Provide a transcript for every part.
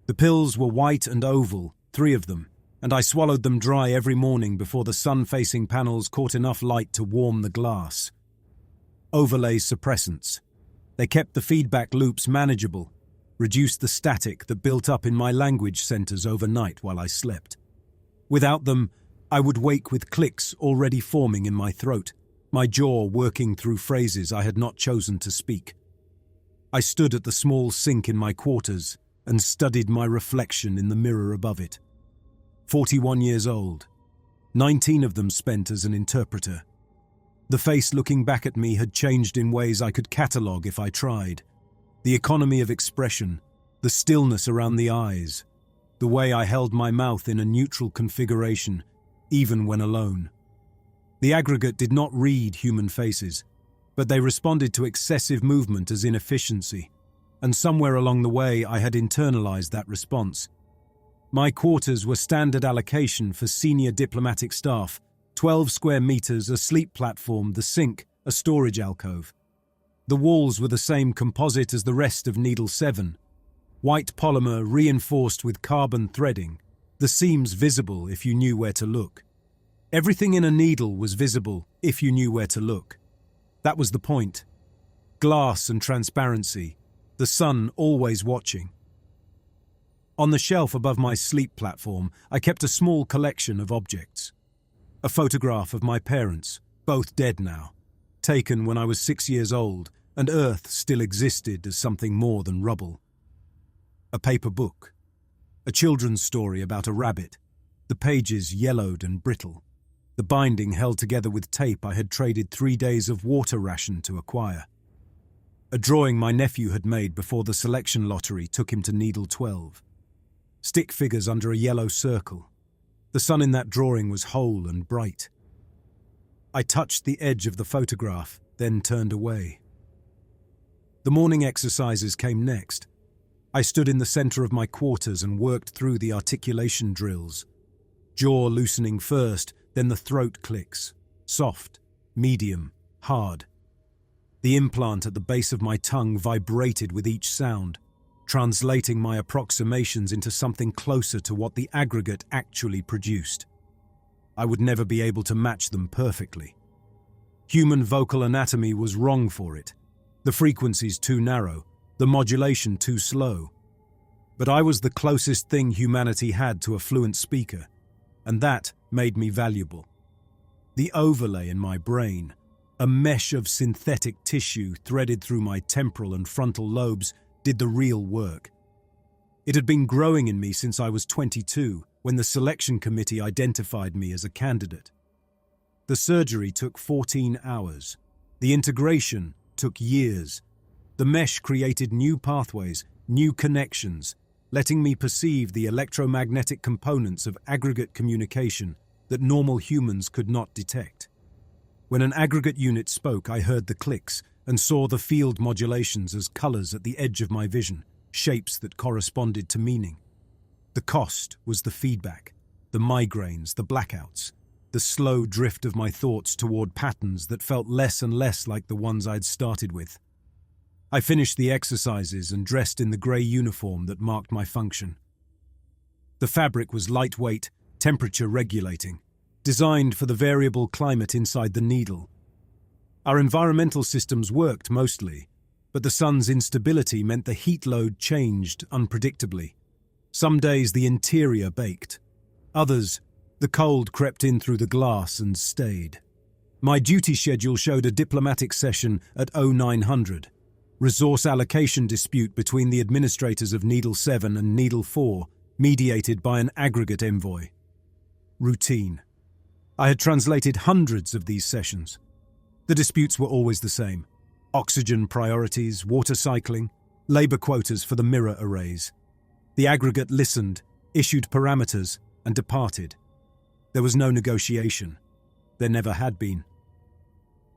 The pills were white and oval, 3 of them, and I swallowed them dry every morning before the sun-facing panels caught enough light to warm the glass. Overlay suppressants. They kept the feedback loops manageable, reduced the static that built up in my language centers overnight while I slept. Without them, I would wake with clicks already forming in my throat, my jaw working through phrases I had not chosen to speak. I stood at the small sink in my quarters and studied my reflection in the mirror above it. 41 years old, 19 of them spent as an interpreter. The face looking back at me had changed in ways I could catalogue if I tried. The economy of expression, the stillness around the eyes, the way I held my mouth in a neutral configuration, even when alone. The aggregate did not read human faces, but they responded to excessive movement as inefficiency, and somewhere along the way I had internalized that response. My quarters were standard allocation for senior diplomatic staff, 12 square meters, a sleep platform, the sink, a storage alcove. The walls were the same composite as the rest of Needle 7. White polymer reinforced with carbon threading, the seams visible if you knew where to look. Everything in a needle was visible if you knew where to look. That was the point. Glass and transparency, the sun always watching. On the shelf above my sleep platform, I kept a small collection of objects. A photograph of my parents, both dead now, taken when I was 6 years old, and Earth still existed as something more than rubble. A paper book. A children's story about a rabbit, the pages yellowed and brittle. The binding held together with tape I had traded 3 days of water ration to acquire. A drawing my nephew had made before the selection lottery took him to Needle 12. Stick figures under a yellow circle. The sun in that drawing was whole and bright. I touched the edge of the photograph, then turned away. The morning exercises came next. I stood in the center of my quarters and worked through the articulation drills. Jaw loosening first, then the throat clicks. Soft, medium, hard. The implant at the base of my tongue vibrated with each sound, translating my approximations into something closer to what the aggregate actually produced. I would never be able to match them perfectly. Human vocal anatomy was wrong for it. The frequencies too narrow, the modulation too slow. But I was the closest thing humanity had to a fluent speaker, and that made me valuable. The overlay in my brain, a mesh of synthetic tissue threaded through my temporal and frontal lobes, did the real work. It had been growing in me since I was 22, when the selection committee identified me as a candidate. The surgery took 14 hours. The integration took years. The mesh created new pathways, new connections, letting me perceive the electromagnetic components of aggregate communication that normal humans could not detect. When an aggregate unit spoke, I heard the clicks and saw the field modulations as colors at the edge of my vision, shapes that corresponded to meaning. The cost was the feedback, the migraines, the blackouts, the slow drift of my thoughts toward patterns that felt less and less like the ones I'd started with. I finished the exercises and dressed in the grey uniform that marked my function. The fabric was lightweight, temperature regulating, designed for the variable climate inside the needle. Our environmental systems worked mostly, but the sun's instability meant the heat load changed unpredictably. Some days the interior baked. Others, the cold crept in through the glass and stayed. My duty schedule showed a diplomatic session at 0900, resource allocation dispute between the administrators of Needle 7 and Needle 4, mediated by an aggregate envoy. Routine. I had translated hundreds of these sessions. The disputes were always the same. Oxygen priorities, water cycling, labor quotas for the mirror arrays. The aggregate listened, issued parameters, and departed. There was no negotiation. There never had been.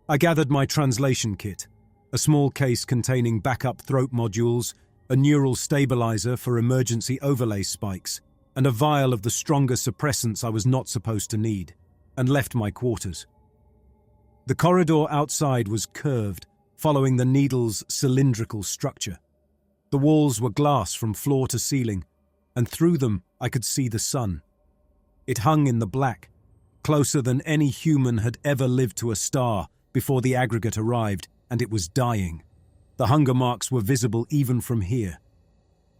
I gathered my translation kit, a small case containing backup throat modules, a neural stabilizer for emergency overlay spikes, and a vial of the stronger suppressants I was not supposed to need, and left my quarters. The corridor outside was curved, following the needle's cylindrical structure. The walls were glass from floor to ceiling, and through them I could see the sun. It hung in the black, closer than any human had ever lived to a star before the aggregate arrived, and it was dying. The hunger marks were visible even from here.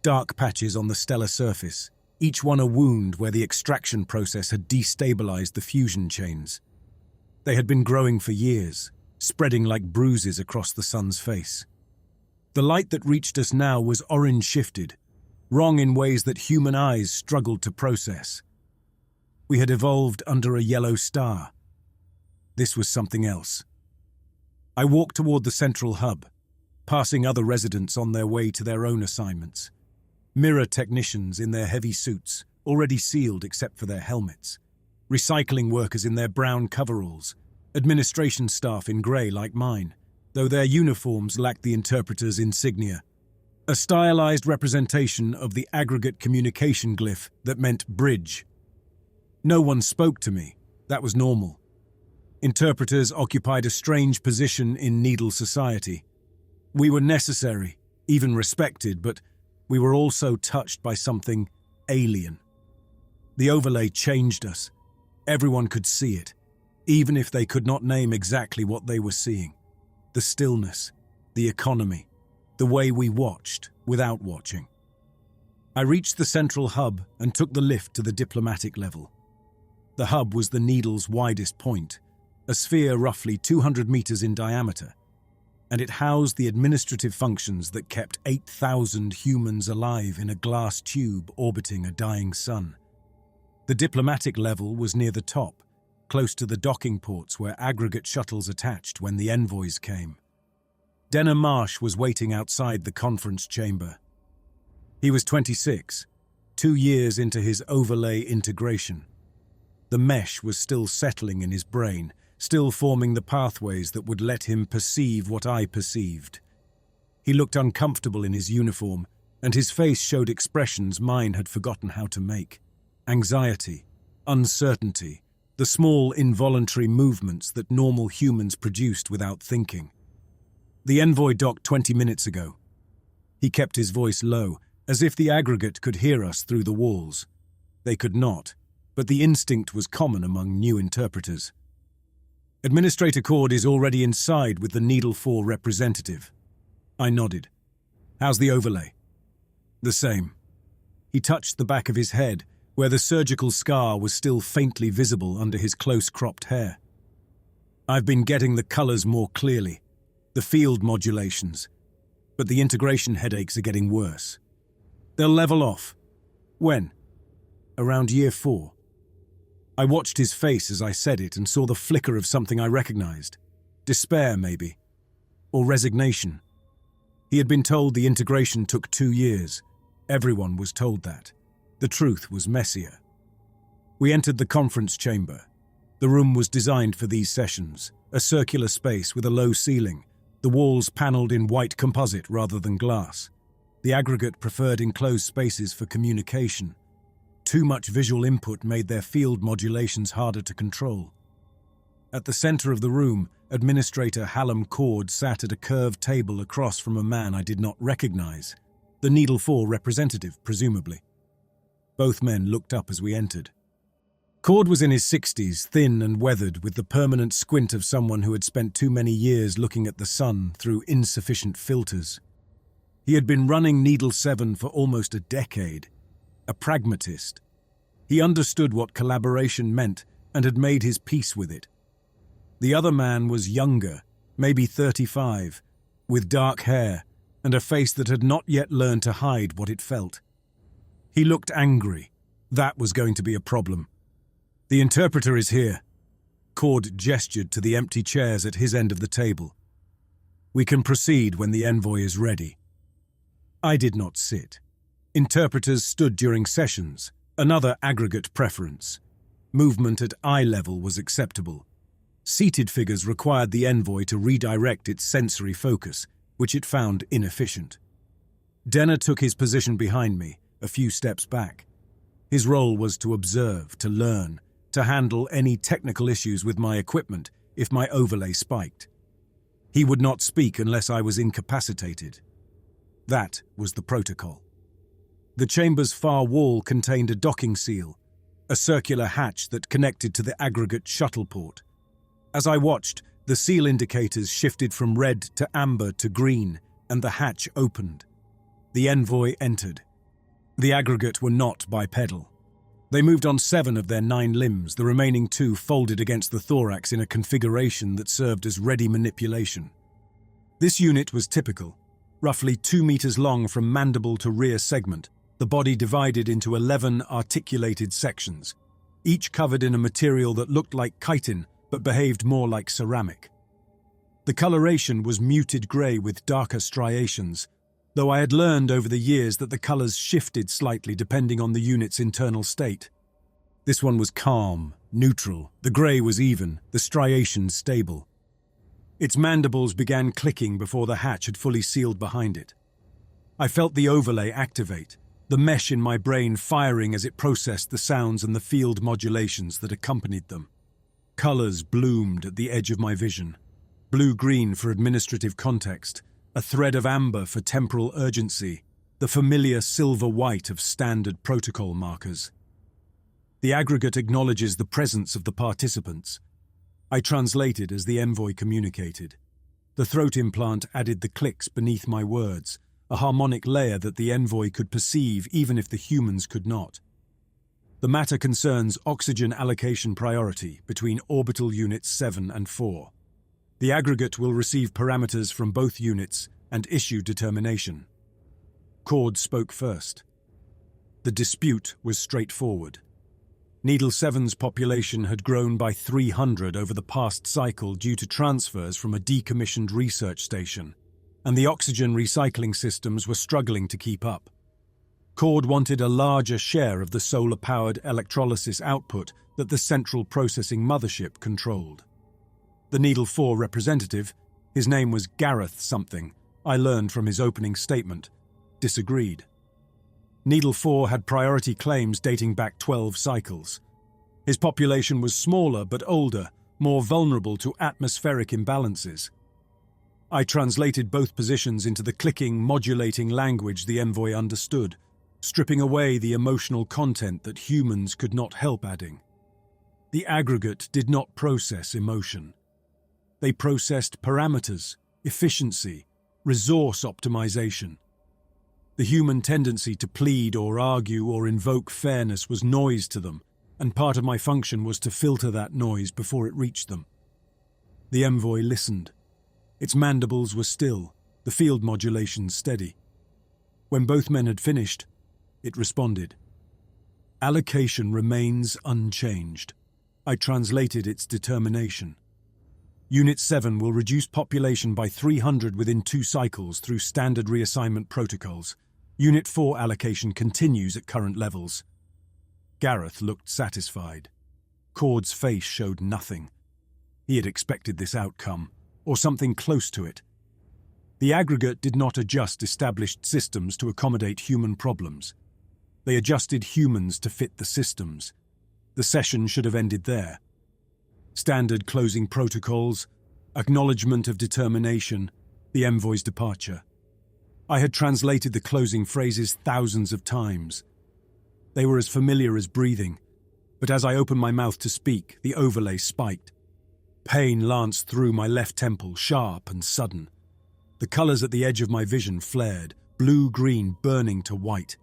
Dark patches on the stellar surface, each one a wound where the extraction process had destabilized the fusion chains. They had been growing for years, spreading like bruises across the sun's face. The light that reached us now was orange-shifted, wrong in ways that human eyes struggled to process. We had evolved under a yellow star. This was something else. I walked toward the central hub, passing other residents on their way to their own assignments. Mirror technicians in their heavy suits, already sealed except for their helmets. Recycling workers in their brown coveralls. Administration staff in grey like mine, though their uniforms lacked the interpreter's insignia. A stylized representation of the aggregate communication glyph that meant bridge. No one spoke to me. That was normal. Interpreters occupied a strange position in Needle society. We were necessary, even respected, but we were also touched by something alien. The overlay changed us. Everyone could see it, even if they could not name exactly what they were seeing. The stillness, the economy, the way we watched without watching. I reached the central hub and took the lift to the diplomatic level. The hub was the Needle's widest point, a sphere roughly 200 meters in diameter, and it housed the administrative functions that kept 8,000 humans alive in a glass tube orbiting a dying sun. The diplomatic level was near the top, close to the docking ports where aggregate shuttles attached when the envoys came. Denner Marsh was waiting outside the conference chamber. He was 26, 2 years into his overlay integration. The mesh was still settling in his brain, still forming the pathways that would let him perceive what I perceived. He looked uncomfortable in his uniform, and his face showed expressions mine had forgotten how to make. Anxiety, uncertainty, the small involuntary movements that normal humans produced without thinking. The envoy docked 20 minutes ago. He kept his voice low, as if the aggregate could hear us through the walls. They could not, but the instinct was common among new interpreters. Administrator Cord is already inside with the Needle 4 representative. I nodded. How's the overlay? The same. He touched the back of his head, where the surgical scar was still faintly visible under his close-cropped hair. I've been getting the colors more clearly, the field modulations, but the integration headaches are getting worse. They'll level off. When? Around year 4. I watched his face as I said it and saw the flicker of something I recognized. Despair, maybe. Or resignation. He had been told the integration took 2 years. Everyone was told that. The truth was messier. We entered the conference chamber. The room was designed for these sessions, a circular space with a low ceiling, the walls paneled in white composite rather than glass. The aggregate preferred enclosed spaces for communication. Too much visual input made their field modulations harder to control. At the center of the room, Administrator Hallam Cord sat at a curved table across from a man I did not recognize, the Needle 4 representative, presumably. Both men looked up as we entered. Cord was in his 60s, thin and weathered, with the permanent squint of someone who had spent too many years looking at the sun through insufficient filters. He had been running Needle 7 for almost a decade, a pragmatist. He understood what collaboration meant and had made his peace with it. The other man was younger, maybe 35, with dark hair and a face that had not yet learned to hide what it felt. He looked angry. That was going to be a problem. The interpreter is here. Cord gestured to the empty chairs at his end of the table. We can proceed when the envoy is ready. I did not sit. Interpreters stood during sessions, another aggregate preference. Movement at eye level was acceptable. Seated figures required the envoy to redirect its sensory focus, which it found inefficient. Denner took his position behind me, a few steps back. His role was to observe, to learn, to handle any technical issues with my equipment if my overlay spiked. He would not speak unless I was incapacitated. That was the protocol. The chamber's far wall contained a docking seal, a circular hatch that connected to the aggregate shuttle port. As I watched, the seal indicators shifted from red to amber to green, and the hatch opened. The envoy entered. The aggregate were not bipedal. They moved on 7 of their 9 limbs, the remaining 2 folded against the thorax in a configuration that served as ready manipulation. This unit was typical, roughly 2 meters long from mandible to rear segment, the body divided into 11 articulated sections, each covered in a material that looked like chitin but behaved more like ceramic. The coloration was muted grey with darker striations, though I had learned over the years that the colours shifted slightly depending on the unit's internal state. This one was calm, neutral, the grey was even, the striations stable. Its mandibles began clicking before the hatch had fully sealed behind it. I felt the overlay activate, the mesh in my brain firing as it processed the sounds and the field modulations that accompanied them. Colours bloomed at the edge of my vision. Blue-green for administrative context, a thread of amber for temporal urgency, the familiar silver-white of standard protocol markers. The aggregate acknowledges the presence of the participants. I translated as the envoy communicated. The throat implant added the clicks beneath my words, a harmonic layer that the envoy could perceive even if the humans could not. The matter concerns oxygen allocation priority between orbital units 7 and 4. The aggregate will receive parameters from both units and issue determination. Cord spoke first. The dispute was straightforward. Needle 7's population had grown by 300 over the past cycle due to transfers from a decommissioned research station, and the oxygen recycling systems were struggling to keep up. Cord wanted a larger share of the solar-powered electrolysis output that the central processing mothership controlled. The Needle 4 representative, his name was Gareth something, I learned from his opening statement, disagreed. Needle 4 had priority claims dating back 12 cycles. His population was smaller but older, more vulnerable to atmospheric imbalances. I translated both positions into the clicking, modulating language the envoy understood, stripping away the emotional content that humans could not help adding. The aggregate did not process emotion. They processed parameters, efficiency, resource optimization. The human tendency to plead or argue or invoke fairness was noise to them, and part of my function was to filter that noise before it reached them. The envoy listened. Its mandibles were still, the field modulations steady. When both men had finished, it responded. Allocation remains unchanged. I translated its determination. Unit 7 will reduce population by 300 within 2 cycles through standard reassignment protocols. Unit 4 allocation continues at current levels. Gareth looked satisfied. Cord's face showed nothing. He had expected this outcome, or something close to it. The aggregate did not adjust established systems to accommodate human problems. They adjusted humans to fit the systems. The session should have ended there. Standard closing protocols, acknowledgement of determination, the envoy's departure. I had translated the closing phrases thousands of times. They were as familiar as breathing, but as I opened my mouth to speak, the overlay spiked. Pain lanced through my left temple, sharp and sudden. The colours at the edge of my vision flared, blue-green burning to white.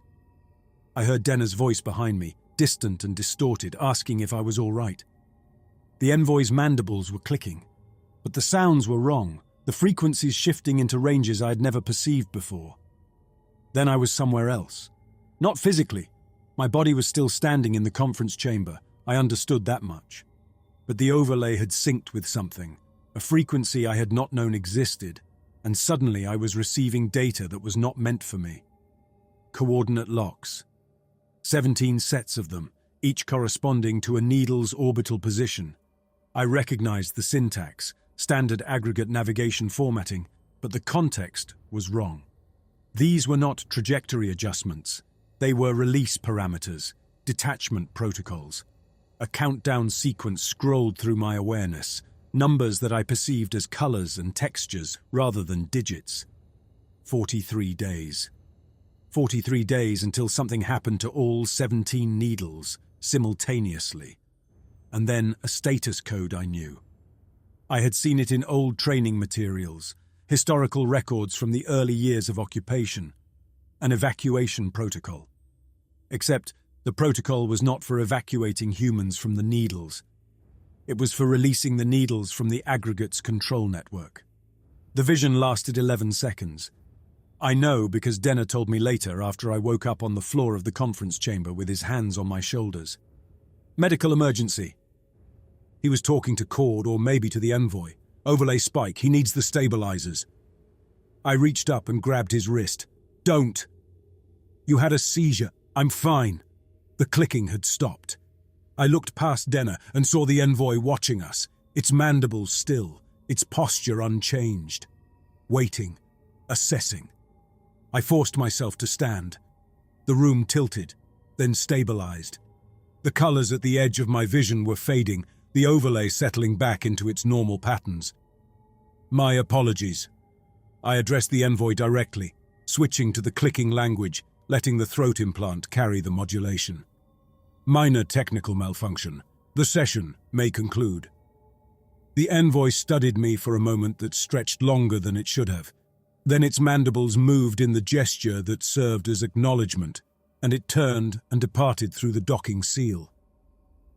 I heard Denna's voice behind me, distant and distorted, asking if I was all right. The envoy's mandibles were clicking, but the sounds were wrong, the frequencies shifting into ranges I had never perceived before. Then I was somewhere else. Not physically. My body was still standing in the conference chamber, I understood that much. But the overlay had synced with something, a frequency I had not known existed, and suddenly I was receiving data that was not meant for me. Coordinate locks. 17 sets of them, each corresponding to a needle's orbital position. I recognized the syntax, standard aggregate navigation formatting, but the context was wrong. These were not trajectory adjustments. They were release parameters, detachment protocols. A countdown sequence scrolled through my awareness, numbers that I perceived as colors and textures rather than digits. 43 days. 43 days until something happened to all 17 needles simultaneously. And then a status code I knew. I had seen it in old training materials, historical records from the early years of occupation, an evacuation protocol. Except the protocol was not for evacuating humans from the needles. It was for releasing the needles from the aggregate's control network. The vision lasted 11 seconds. I know because Denner told me later after I woke up on the floor of the conference chamber with his hands on my shoulders. Medical emergency. He was talking to Cord or maybe to the envoy. Overlay Spike, he needs the stabilizers. I reached up and grabbed his wrist. Don't. You had a seizure. I'm fine. The clicking had stopped. I looked past Denner and saw the envoy watching us, its mandibles still, its posture unchanged. Waiting. Assessing. I forced myself to stand. The room tilted, then stabilized. The colors at the edge of my vision were fading, the overlay settling back into its normal patterns. My apologies. I addressed the envoy directly, switching to the clicking language, letting the throat implant carry the modulation. Minor technical malfunction. The session may conclude. The envoy studied me for a moment that stretched longer than it should have. Then its mandibles moved in the gesture that served as acknowledgement, and it turned and departed through the docking seal.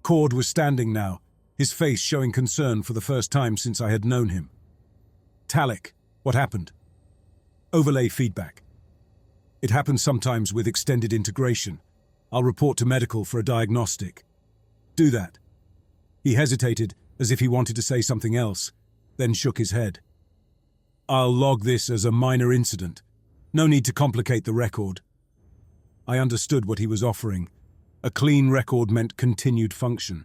Cord was standing now, his face showing concern for the first time since I had known him. Talik, what happened? Overlay feedback. It happens sometimes with extended integration. I'll report to medical for a diagnostic. Do that. He hesitated, as if he wanted to say something else, then shook his head. I'll log this as a minor incident. No need to complicate the record. I understood what he was offering. A clean record meant continued function.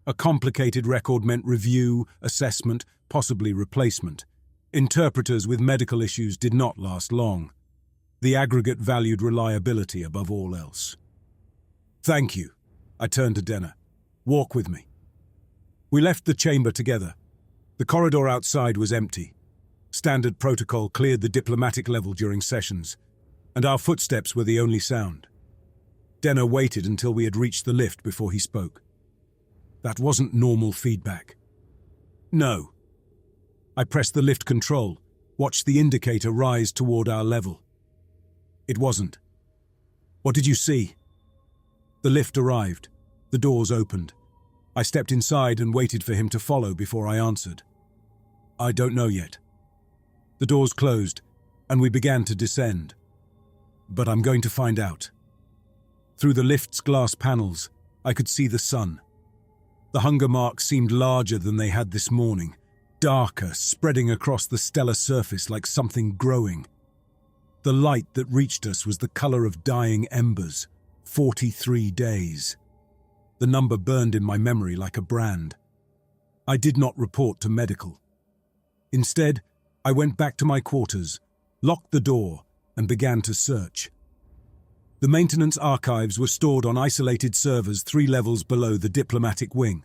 A complicated record meant review, assessment, possibly replacement. Interpreters with medical issues did not last long. The aggregate valued reliability above all else. Thank you. I turned to Denner. Walk with me. We left the chamber together. The corridor outside was empty. Standard protocol cleared the diplomatic level during sessions, and our footsteps were the only sound. Denner waited until we had reached the lift before he spoke. That wasn't normal feedback. No. I pressed the lift control, watched the indicator rise toward our level. It wasn't. What did you see? The lift arrived. The doors opened. I stepped inside and waited for him to follow before I answered. I don't know yet. The doors closed, and we began to descend. But I'm going to find out. Through the lift's glass panels, I could see the sun. The hunger marks seemed larger than they had this morning, darker, spreading across the stellar surface like something growing. The light that reached us was the color of dying embers. 43 days. The number burned in my memory like a brand. I did not report to medical. Instead, I went back to my quarters, locked the door, and began to search. The maintenance archives were stored on isolated servers 3 levels below the diplomatic wing.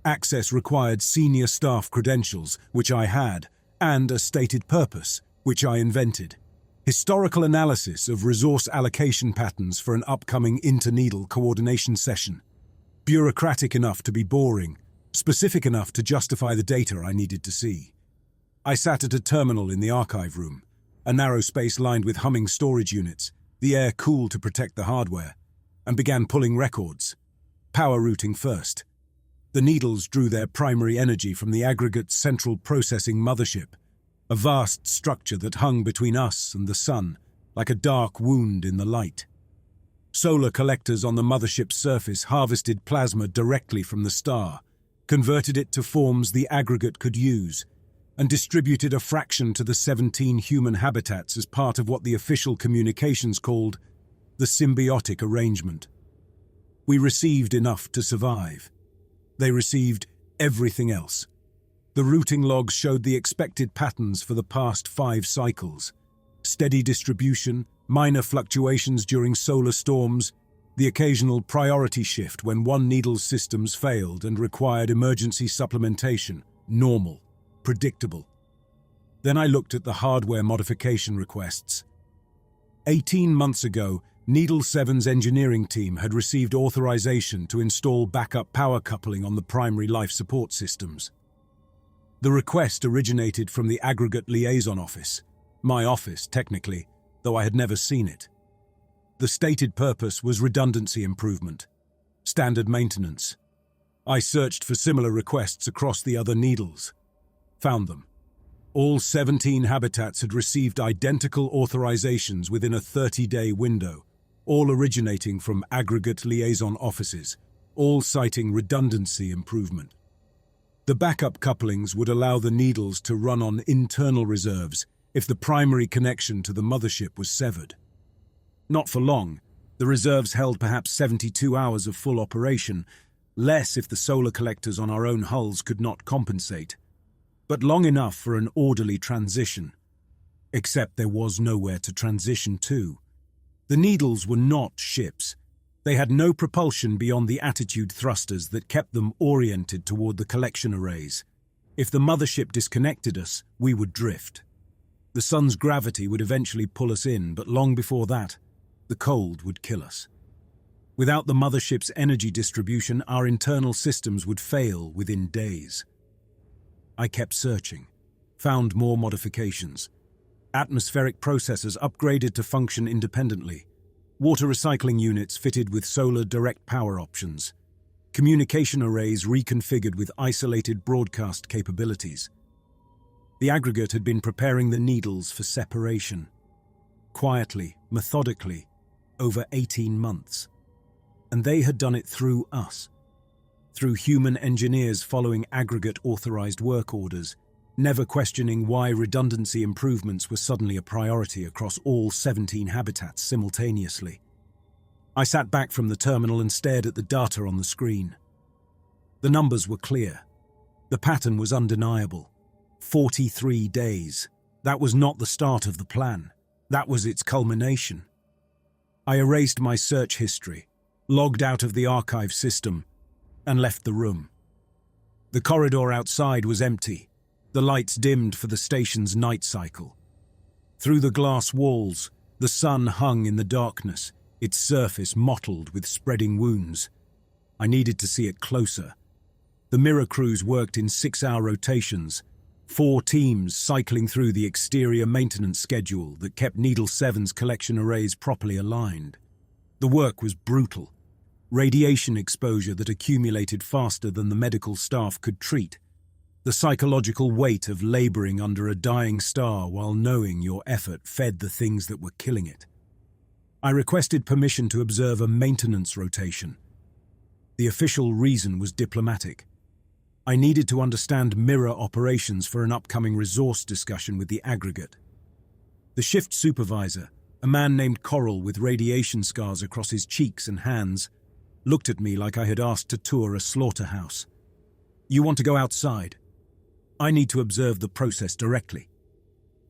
Access required senior staff credentials, which I had, and a stated purpose, which I invented. Historical analysis of resource allocation patterns for an upcoming interneedle coordination session. Bureaucratic enough to be boring, specific enough to justify the data I needed to see. I sat at a terminal in the archive room, a narrow space lined with humming storage units, the air cool to protect the hardware, and began pulling records. Power routing first. The needles drew their primary energy from the aggregate's central processing mothership, a vast structure that hung between us and the sun, like a dark wound in the light. Solar collectors on the mothership's surface harvested plasma directly from the star, converted it to forms the aggregate could use, and distributed a fraction to the 17 human habitats as part of what the official communications called the symbiotic arrangement. We received enough to survive. They received everything else. The routing logs showed the expected patterns for the past 5 cycles. Steady distribution, minor fluctuations during solar storms, the occasional priority shift when one needle's systems failed and required emergency supplementation. Normal. Predictable. Then I looked at the hardware modification requests. 18 months ago, Needle 7's engineering team had received authorization to install backup power coupling on the primary life support systems. The request originated from the Aggregate Liaison Office, my office, technically, though I had never seen it. The stated purpose was redundancy improvement, standard maintenance. I searched for similar requests across the other needles. Found them. All 17 habitats had received identical authorizations within a 30-day window, all originating from Aggregate Liaison Offices, all citing redundancy improvement. The backup couplings would allow the needles to run on internal reserves if the primary connection to the mothership was severed. Not for long. The reserves held perhaps 72 hours of full operation, less if the solar collectors on our own hulls could not compensate, but long enough for an orderly transition. Except there was nowhere to transition to. The needles were not ships. They had no propulsion beyond the attitude thrusters that kept them oriented toward the collection arrays. If the mothership disconnected us, we would drift. The sun's gravity would eventually pull us in, but long before that, the cold would kill us. Without the mothership's energy distribution, our internal systems would fail within days. I kept searching, found more modifications. Atmospheric processors upgraded to function independently. Water recycling units fitted with solar direct power options. Communication arrays reconfigured with isolated broadcast capabilities. The aggregate had been preparing the needles for separation. Quietly, methodically, over 18 months. And they had done it through us. Through human engineers following aggregate-authorized work orders, never questioning why redundancy improvements were suddenly a priority across all 17 habitats simultaneously. I sat back from the terminal and stared at the data on the screen. The numbers were clear. The pattern was undeniable. 43 days. That was not the start of the plan. That was its culmination. I erased my search history, logged out of the archive system, and left the room. The corridor outside was empty, the lights dimmed for the station's night cycle. Through the glass walls, the sun hung in the darkness, its surface mottled with spreading wounds. I needed to see it closer. The mirror crews worked in 6-hour rotations, 4 teams cycling through the exterior maintenance schedule that kept Needle 7's collection arrays properly aligned. The work was brutal. Radiation exposure that accumulated faster than the medical staff could treat. The psychological weight of laboring under a dying star while knowing your effort fed the things that were killing it. I requested permission to observe a maintenance rotation. The official reason was diplomatic. I needed to understand mirror operations for an upcoming resource discussion with the aggregate. The shift supervisor, a man named Coral with radiation scars across his cheeks and hands, looked at me like I had asked to tour a slaughterhouse. "You want to go outside? I need to observe the process directly.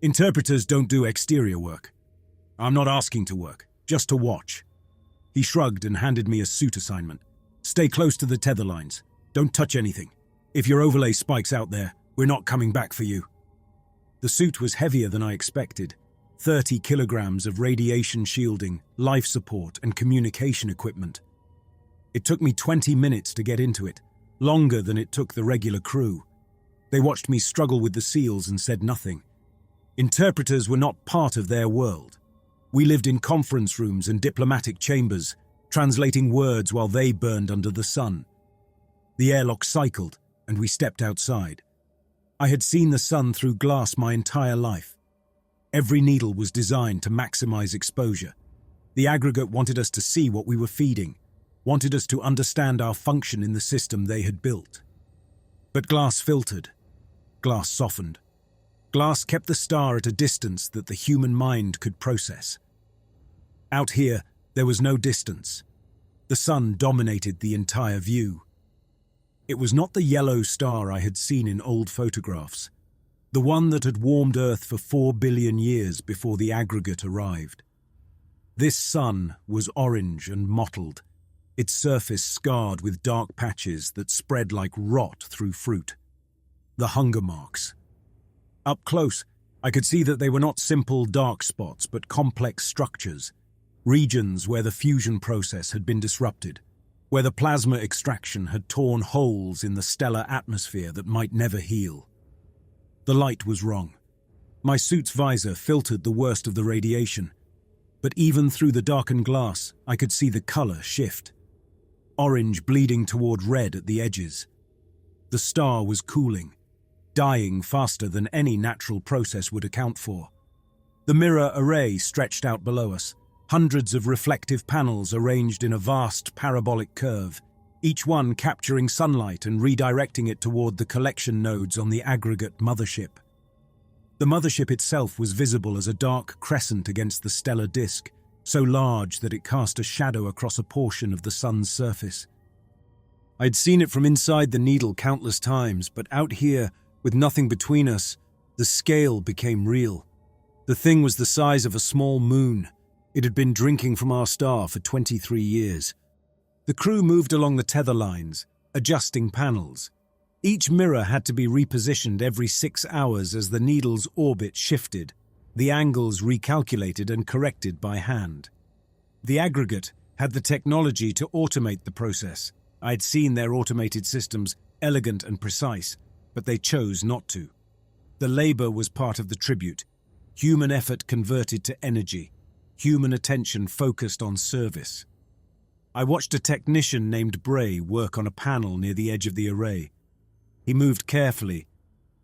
Interpreters don't do exterior work. I'm not asking to work, just to watch." He shrugged and handed me a suit assignment. "Stay close to the tether lines. Don't touch anything. If your overlay spikes out there, we're not coming back for you." The suit was heavier than I expected. 30 kilograms of radiation shielding, life support, and communication equipment. It took me 20 minutes to get into it, longer than it took the regular crew. They watched me struggle with the seals and said nothing. Interpreters were not part of their world. We lived in conference rooms and diplomatic chambers, translating words while they burned under the sun. The airlock cycled, and we stepped outside. I had seen the sun through glass my entire life. Every needle was designed to maximize exposure. The aggregate wanted us to see what we were feeding, wanted us to understand our function in the system they had built. But glass filtered. Glass softened. Glass kept the star at a distance that the human mind could process. Out here, there was no distance. The sun dominated the entire view. It was not the yellow star I had seen in old photographs, the one that had warmed Earth for 4 billion years before the aggregate arrived. This sun was orange and mottled, its surface scarred with dark patches that spread like rot through fruit. The hunger marks. Up close, I could see that they were not simple dark spots, but complex structures, regions where the fusion process had been disrupted, where the plasma extraction had torn holes in the stellar atmosphere that might never heal. The light was wrong. My suit's visor filtered the worst of the radiation, but even through the darkened glass, I could see the color shift. Orange bleeding toward red at the edges. The star was cooling, dying faster than any natural process would account for. The mirror array stretched out below us, hundreds of reflective panels arranged in a vast parabolic curve, each one capturing sunlight and redirecting it toward the collection nodes on the aggregate mothership. The mothership itself was visible as a dark crescent against the stellar disk, so large that it cast a shadow across a portion of the sun's surface. I'd seen it from inside the needle countless times, but out here, with nothing between us, the scale became real. The thing was the size of a small moon. It had been drinking from our star for 23 years. The crew moved along the tether lines, adjusting panels. Each mirror had to be repositioned every 6 hours as the needle's orbit shifted, the angles recalculated and corrected by hand. The aggregate had the technology to automate the process. I'd seen their automated systems, elegant and precise, but they chose not to. The labor was part of the tribute, human effort converted to energy, human attention focused on service. I watched a technician named Bray work on a panel near the edge of the array. He moved carefully,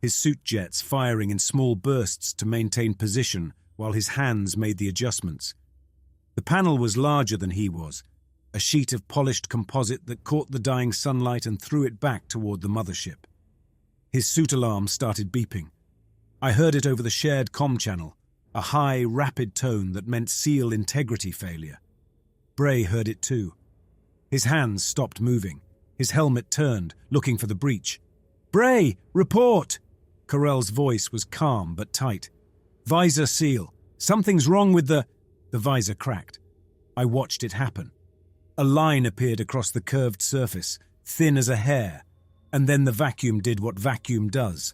his suit jets firing in small bursts to maintain position while his hands made the adjustments. The panel was larger than he was, a sheet of polished composite that caught the dying sunlight and threw it back toward the mothership. His suit alarm started beeping. I heard it over the shared comm channel, a high, rapid tone that meant seal integrity failure. Bray heard it too. His hands stopped moving. His helmet turned, looking for the breach. "Bray, report!" Carell's voice was calm but tight. "Visor seal. Something's wrong with the..." The visor cracked. I watched it happen. A line appeared across the curved surface, thin as a hair, and then the vacuum did what vacuum does.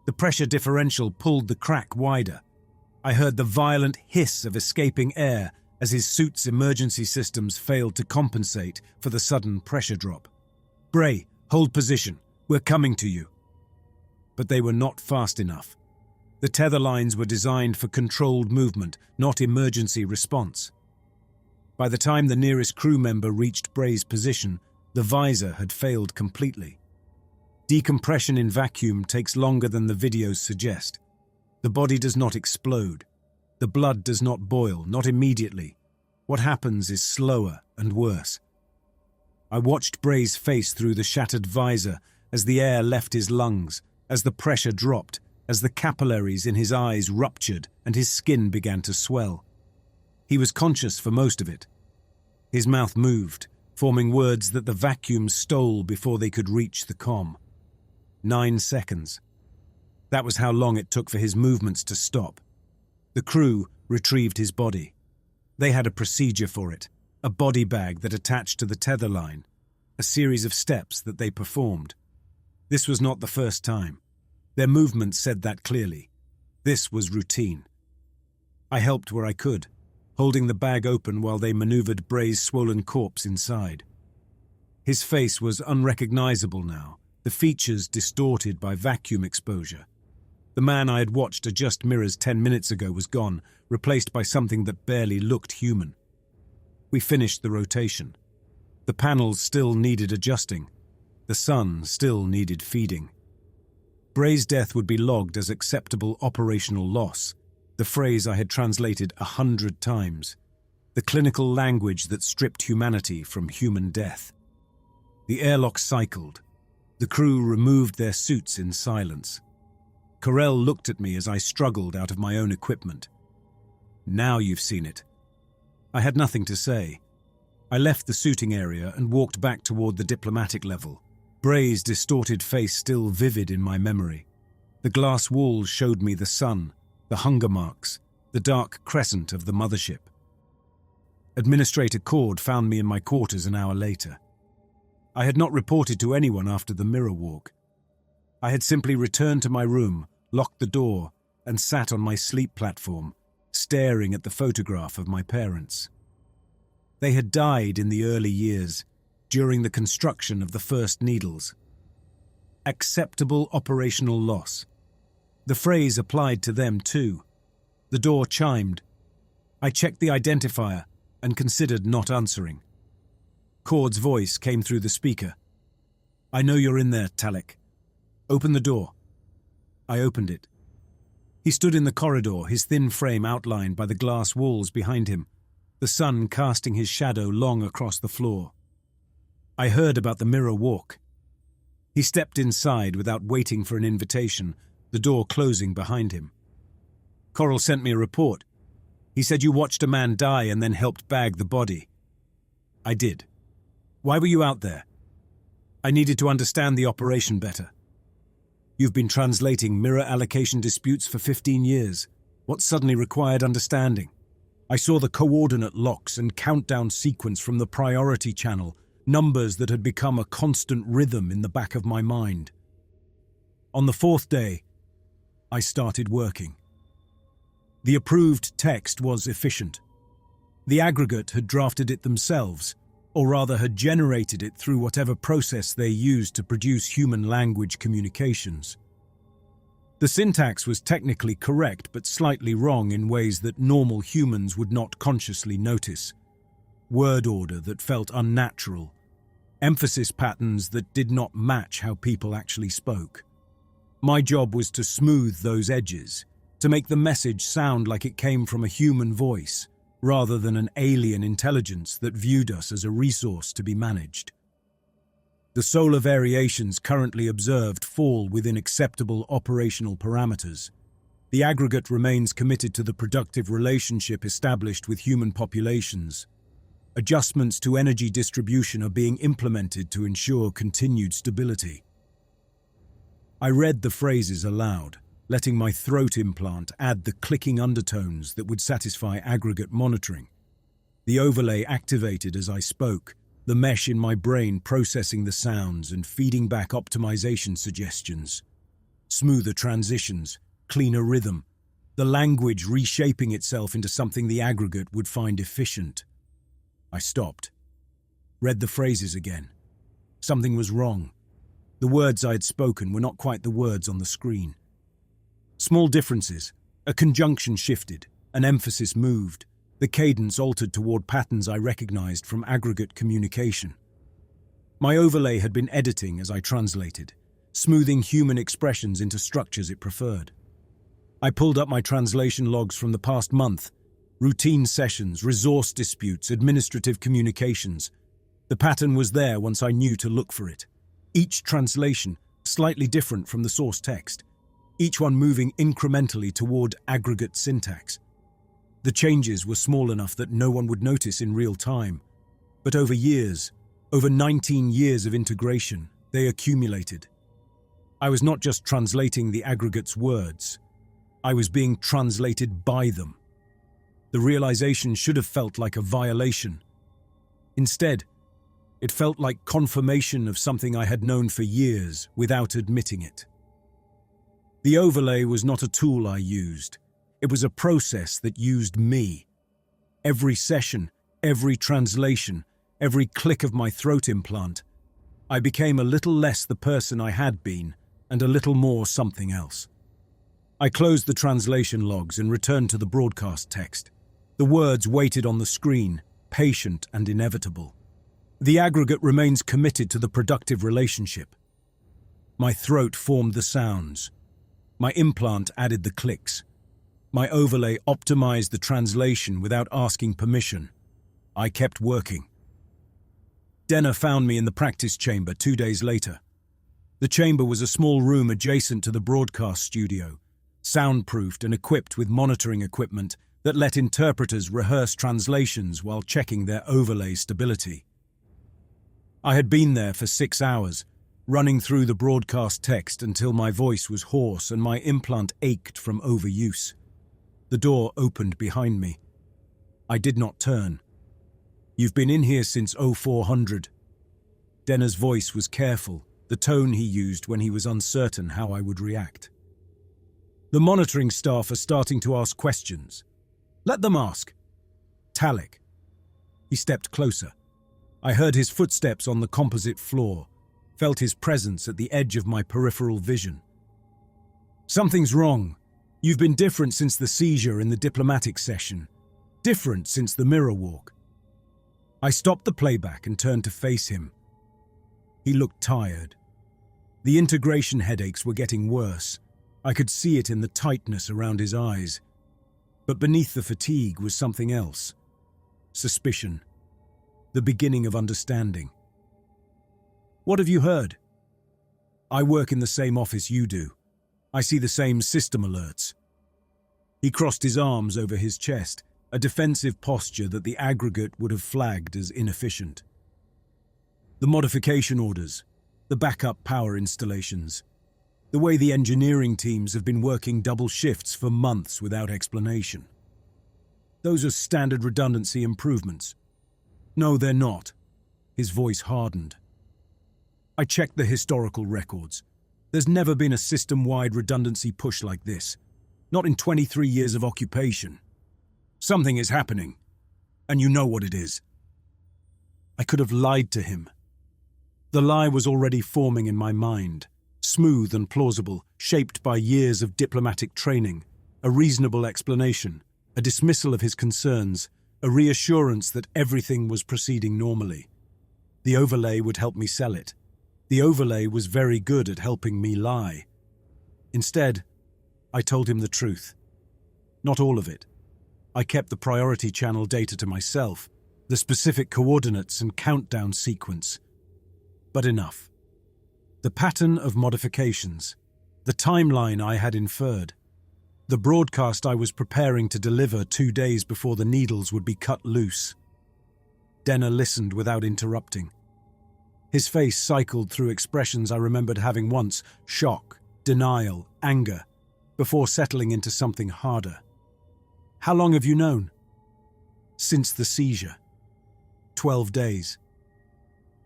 The pressure differential pulled the crack wider. I heard the violent hiss of escaping air as his suit's emergency systems failed to compensate for the sudden pressure drop. "Bray, hold position. We're coming to you." But they were not fast enough. The tether lines were designed for controlled movement, not emergency response. By the time the nearest crew member reached Bray's position, the visor had failed completely. Decompression in vacuum takes longer than the videos suggest. The body does not explode. The blood does not boil, not immediately. What happens is slower and worse. I watched Bray's face through the shattered visor as the air left his lungs, as the pressure dropped, as the capillaries in his eyes ruptured and his skin began to swell. He was conscious for most of it. His mouth moved, forming words that the vacuum stole before they could reach the comm. 9 seconds. That was how long it took for his movements to stop. The crew retrieved his body. They had a procedure for it, a body bag that attached to the tether line, a series of steps that they performed. This was not the first time. Their movements said that clearly. This was routine. I helped where I could, holding the bag open while they maneuvered Bray's swollen corpse inside. His face was unrecognizable now, the features distorted by vacuum exposure. The man I had watched adjust mirrors 10 minutes ago was gone, replaced by something that barely looked human. We finished the rotation. The panels still needed adjusting. The sun still needed feeding. Bray's death would be logged as acceptable operational loss, the phrase I had translated 100 times, the clinical language that stripped humanity from human death. The airlock cycled. The crew removed their suits in silence. Carell looked at me as I struggled out of my own equipment. "Now you've seen it." I had nothing to say. I left the suiting area and walked back toward the diplomatic level, Bray's distorted face still vivid in my memory. The glass walls showed me the sun, the hunger marks, the dark crescent of the mothership. Administrator Cord found me in my quarters an hour later. I had not reported to anyone after the mirror walk. I had simply returned to my room, locked the door, and sat on my sleep platform, staring at the photograph of my parents. They had died in the early years, during the construction of the first needles. Acceptable operational loss. The phrase applied to them too. The door chimed. I checked the identifier and considered not answering. Cord's voice came through the speaker. I know you're in there, Talek. Open the door. I opened it. He stood in the corridor, his thin frame outlined by the glass walls behind him, the sun casting his shadow long across the floor. I heard about the mirror walk. He stepped inside without waiting for an invitation, the door closing behind him. Coral sent me a report. He said you watched a man die and then helped bag the body. I did. Why were you out there? I needed to understand the operation better. You've been translating mirror allocation disputes for 15 years. What suddenly required understanding? I saw the coordinate locks and countdown sequence from the priority channel, numbers that had become a constant rhythm in the back of my mind. On the fourth day, I started working. The approved text was efficient. The aggregate had drafted it themselves, or rather had generated it through whatever process they used to produce human language communications. The syntax was technically correct but slightly wrong in ways that normal humans would not consciously notice. Word order that felt unnatural. Emphasis patterns that did not match how people actually spoke. My job was to smooth those edges, to make the message sound like it came from a human voice, rather than an alien intelligence that viewed us as a resource to be managed. The solar variations currently observed fall within acceptable operational parameters. The aggregate remains committed to the productive relationship established with human populations. Adjustments to energy distribution are being implemented to ensure continued stability. I read the phrases aloud, letting my throat implant add the clicking undertones that would satisfy aggregate monitoring. The overlay activated as I spoke, the mesh in my brain processing the sounds and feeding back optimization suggestions. Smoother transitions, cleaner rhythm, the language reshaping itself into something the aggregate would find efficient. I stopped, read the phrases again. Something was wrong. The words I had spoken were not quite the words on the screen. Small differences, a conjunction shifted, an emphasis moved, the cadence altered toward patterns I recognized from aggregate communication. My overlay had been editing as I translated, smoothing human expressions into structures it preferred. I pulled up my translation logs from the past month, routine sessions, resource disputes, administrative communications. The pattern was there once I knew to look for it. Each translation slightly different from the source text, each one moving incrementally toward aggregate syntax. The changes were small enough that no one would notice in real time, but over years, over 19 years of integration, they accumulated. I was not just translating the aggregate's words, I was being translated by them. The realization should have felt like a violation. Instead, it felt like confirmation of something I had known for years without admitting it. The overlay was not a tool I used. It was a process that used me. Every session, every translation, every click of my throat implant, I became a little less the person I had been and a little more something else. I closed the translation logs and returned to the broadcast text. The words waited on the screen, patient and inevitable. The aggregate remains committed to the productive relationship. My throat formed the sounds. My implant added the clicks. My overlay optimized the translation without asking permission. I kept working. Denner found me in the practice chamber 2 days later. The chamber was a small room adjacent to the broadcast studio, soundproofed and equipped with monitoring equipment that let interpreters rehearse translations while checking their overlay stability. I had been there for 6 hours, running through the broadcast text until my voice was hoarse and my implant ached from overuse. The door opened behind me. I did not turn. You've been in here since 0400. Denner's voice was careful, the tone he used when he was uncertain how I would react. The monitoring staff are starting to ask questions. Let them ask. Talik. He stepped closer. I heard his footsteps on the composite floor, felt his presence at the edge of my peripheral vision. Something's wrong. You've been different since the seizure in the diplomatic session. Different since the mirror walk. I stopped the playback and turned to face him. He looked tired. The integration headaches were getting worse. I could see it in the tightness around his eyes. But beneath the fatigue was something else. Suspicion. The beginning of understanding. What have you heard? I work in the same office you do. I see the same system alerts. He crossed his arms over his chest, a defensive posture that the aggregate would have flagged as inefficient. The modification orders, the backup power installations, the way the engineering teams have been working double shifts for months without explanation. Those are standard redundancy improvements. No, they're not. His voice hardened. I checked the historical records. There's never been a system-wide redundancy push like this. Not in 23 years of occupation. Something is happening, and you know what it is. I could have lied to him. The lie was already forming in my mind, smooth and plausible, shaped by years of diplomatic training, a reasonable explanation, a dismissal of his concerns, a reassurance that everything was proceeding normally. The overlay would help me sell it. The overlay was very good at helping me lie. Instead, I told him the truth. Not all of it. I kept the priority channel data to myself, the specific coordinates and countdown sequence. But enough. The pattern of modifications, the timeline I had inferred, the broadcast I was preparing to deliver 2 days before the needles would be cut loose. Denner listened without interrupting. His face cycled through expressions I remembered having once: shock, denial, anger, before settling into something harder. How long have you known? Since the seizure. 12 days.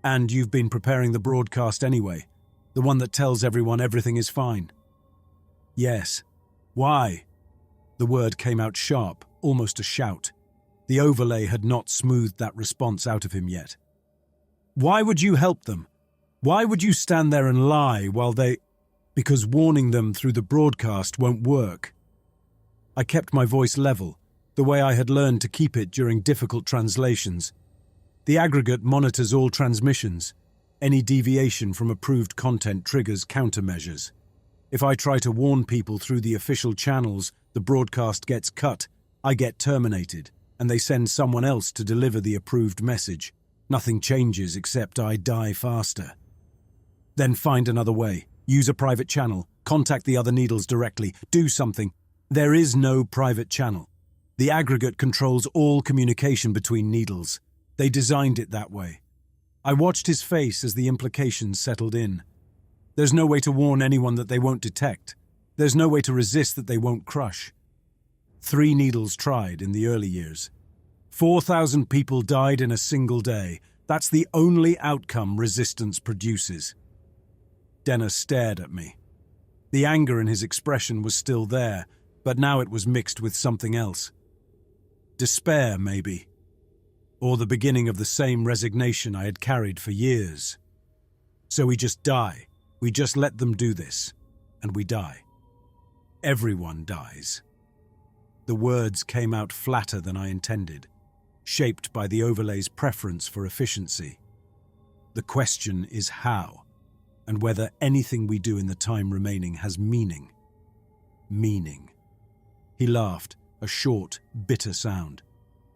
And you've been preparing the broadcast anyway, the one that tells everyone everything is fine. Yes. Why? The word came out sharp, almost a shout. The overlay had not smoothed that response out of him yet. Why would you help them? Why would you stand there and lie while they... Because warning them through the broadcast won't work. I kept my voice level, the way I had learned to keep it during difficult translations. The aggregate monitors all transmissions. Any deviation from approved content triggers countermeasures. If I try to warn people through the official channels, the broadcast gets cut, I get terminated, and they send someone else to deliver the approved message. Nothing changes except I die faster. Then find another way. Use a private channel. Contact the other needles directly. Do something. There is no private channel. The aggregate controls all communication between needles. They designed it that way. I watched his face as the implications settled in. There's no way to warn anyone that they won't detect. There's no way to resist that they won't crush. 3 needles tried in the early years. 4,000 people died in a single day. That's the only outcome resistance produces. Denner stared at me. The anger in his expression was still there, but now it was mixed with something else. Despair, maybe. Or the beginning of the same resignation I had carried for years. So we just die. We just let them do this. And we die. Everyone dies. The words came out flatter than I intended, shaped by the overlay's preference for efficiency. The question is how, and whether anything we do in the time remaining has meaning. Meaning. He laughed, a short, bitter sound.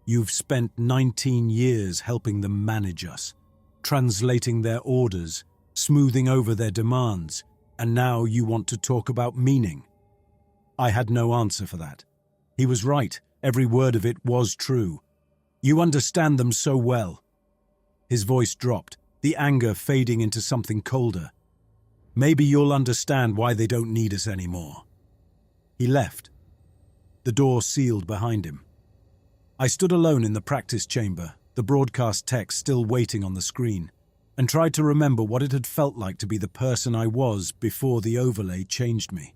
You've spent 19 years helping them manage us, translating their orders, smoothing over their demands, and now you want to talk about meaning. I had no answer for that. He was right. Every word of it was true. You understand them so well. His voice dropped, the anger fading into something colder. Maybe you'll understand why they don't need us anymore. He left. The door sealed behind him. I stood alone in the practice chamber, the broadcast text still waiting on the screen, and tried to remember what it had felt like to be the person I was before the overlay changed me.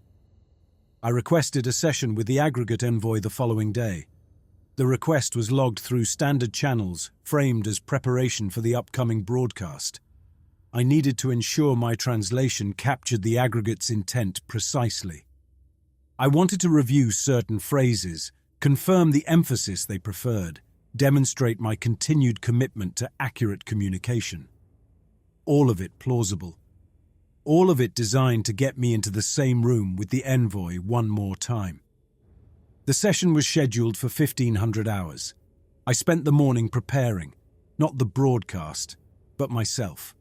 I requested a session with the aggregate envoy the following day. The request was logged through standard channels, framed as preparation for the upcoming broadcast. I needed to ensure my translation captured the aggregate's intent precisely. I wanted to review certain phrases, confirm the emphasis they preferred, demonstrate my continued commitment to accurate communication. All of it plausible. All of it designed to get me into the same room with the envoy one more time. The session was scheduled for 1500 hours. I spent the morning preparing, not the broadcast, but myself.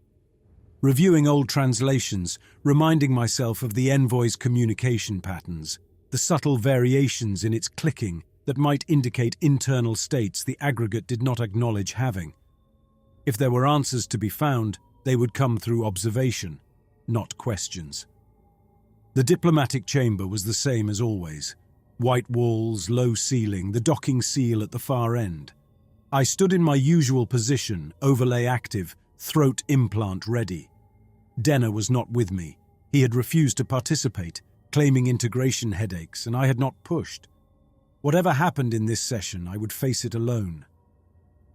Reviewing old translations, reminding myself of the envoy's communication patterns, the subtle variations in its clicking that might indicate internal states the aggregate did not acknowledge having. If there were answers to be found, they would come through observation, not questions. The diplomatic chamber was the same as always. White walls, low ceiling, the docking seal at the far end. I stood in my usual position, overlay active, throat implant ready. Denner was not with me. He had refused to participate, claiming integration headaches, and I had not pushed. Whatever happened in this session, I would face it alone.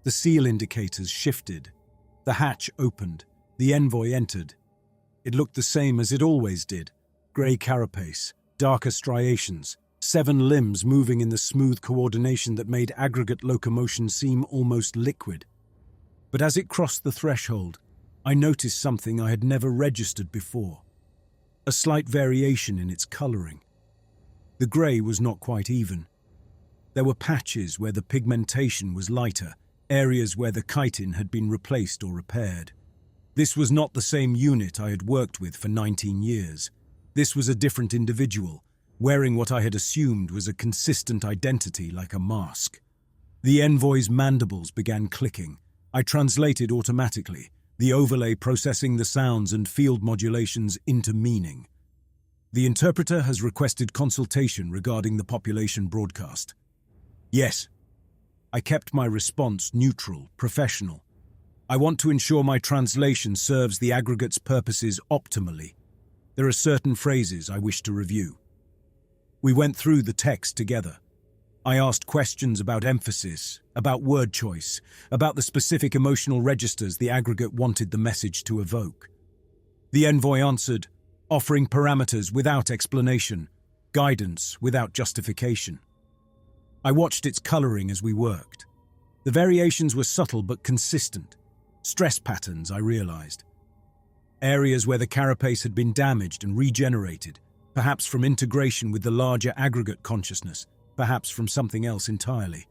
The seal indicators shifted. The hatch opened. The envoy entered. It looked the same as it always did. Grey carapace, darker striations, 7 limbs moving in the smooth coordination that made aggregate locomotion seem almost liquid. But as it crossed the threshold, I noticed something I had never registered before. A slight variation in its colouring. The grey was not quite even. There were patches where the pigmentation was lighter, areas where the chitin had been replaced or repaired. This was not the same unit I had worked with for 19 years. This was a different individual, wearing what I had assumed was a consistent identity like a mask. The envoy's mandibles began clicking. I translated automatically, the overlay processing the sounds and field modulations into meaning. The interpreter has requested consultation regarding the population broadcast. Yes. I kept my response neutral, professional. I want to ensure my translation serves the aggregate's purposes optimally. There are certain phrases I wish to review. We went through the text together. I asked questions about emphasis, about word choice, about the specific emotional registers the aggregate wanted the message to evoke. The envoy answered, offering parameters without explanation, guidance without justification. I watched its colouring as we worked. The variations were subtle but consistent. Stress patterns, I realised. Areas where the carapace had been damaged and regenerated, perhaps from integration with the larger aggregate consciousness, perhaps from something else entirely.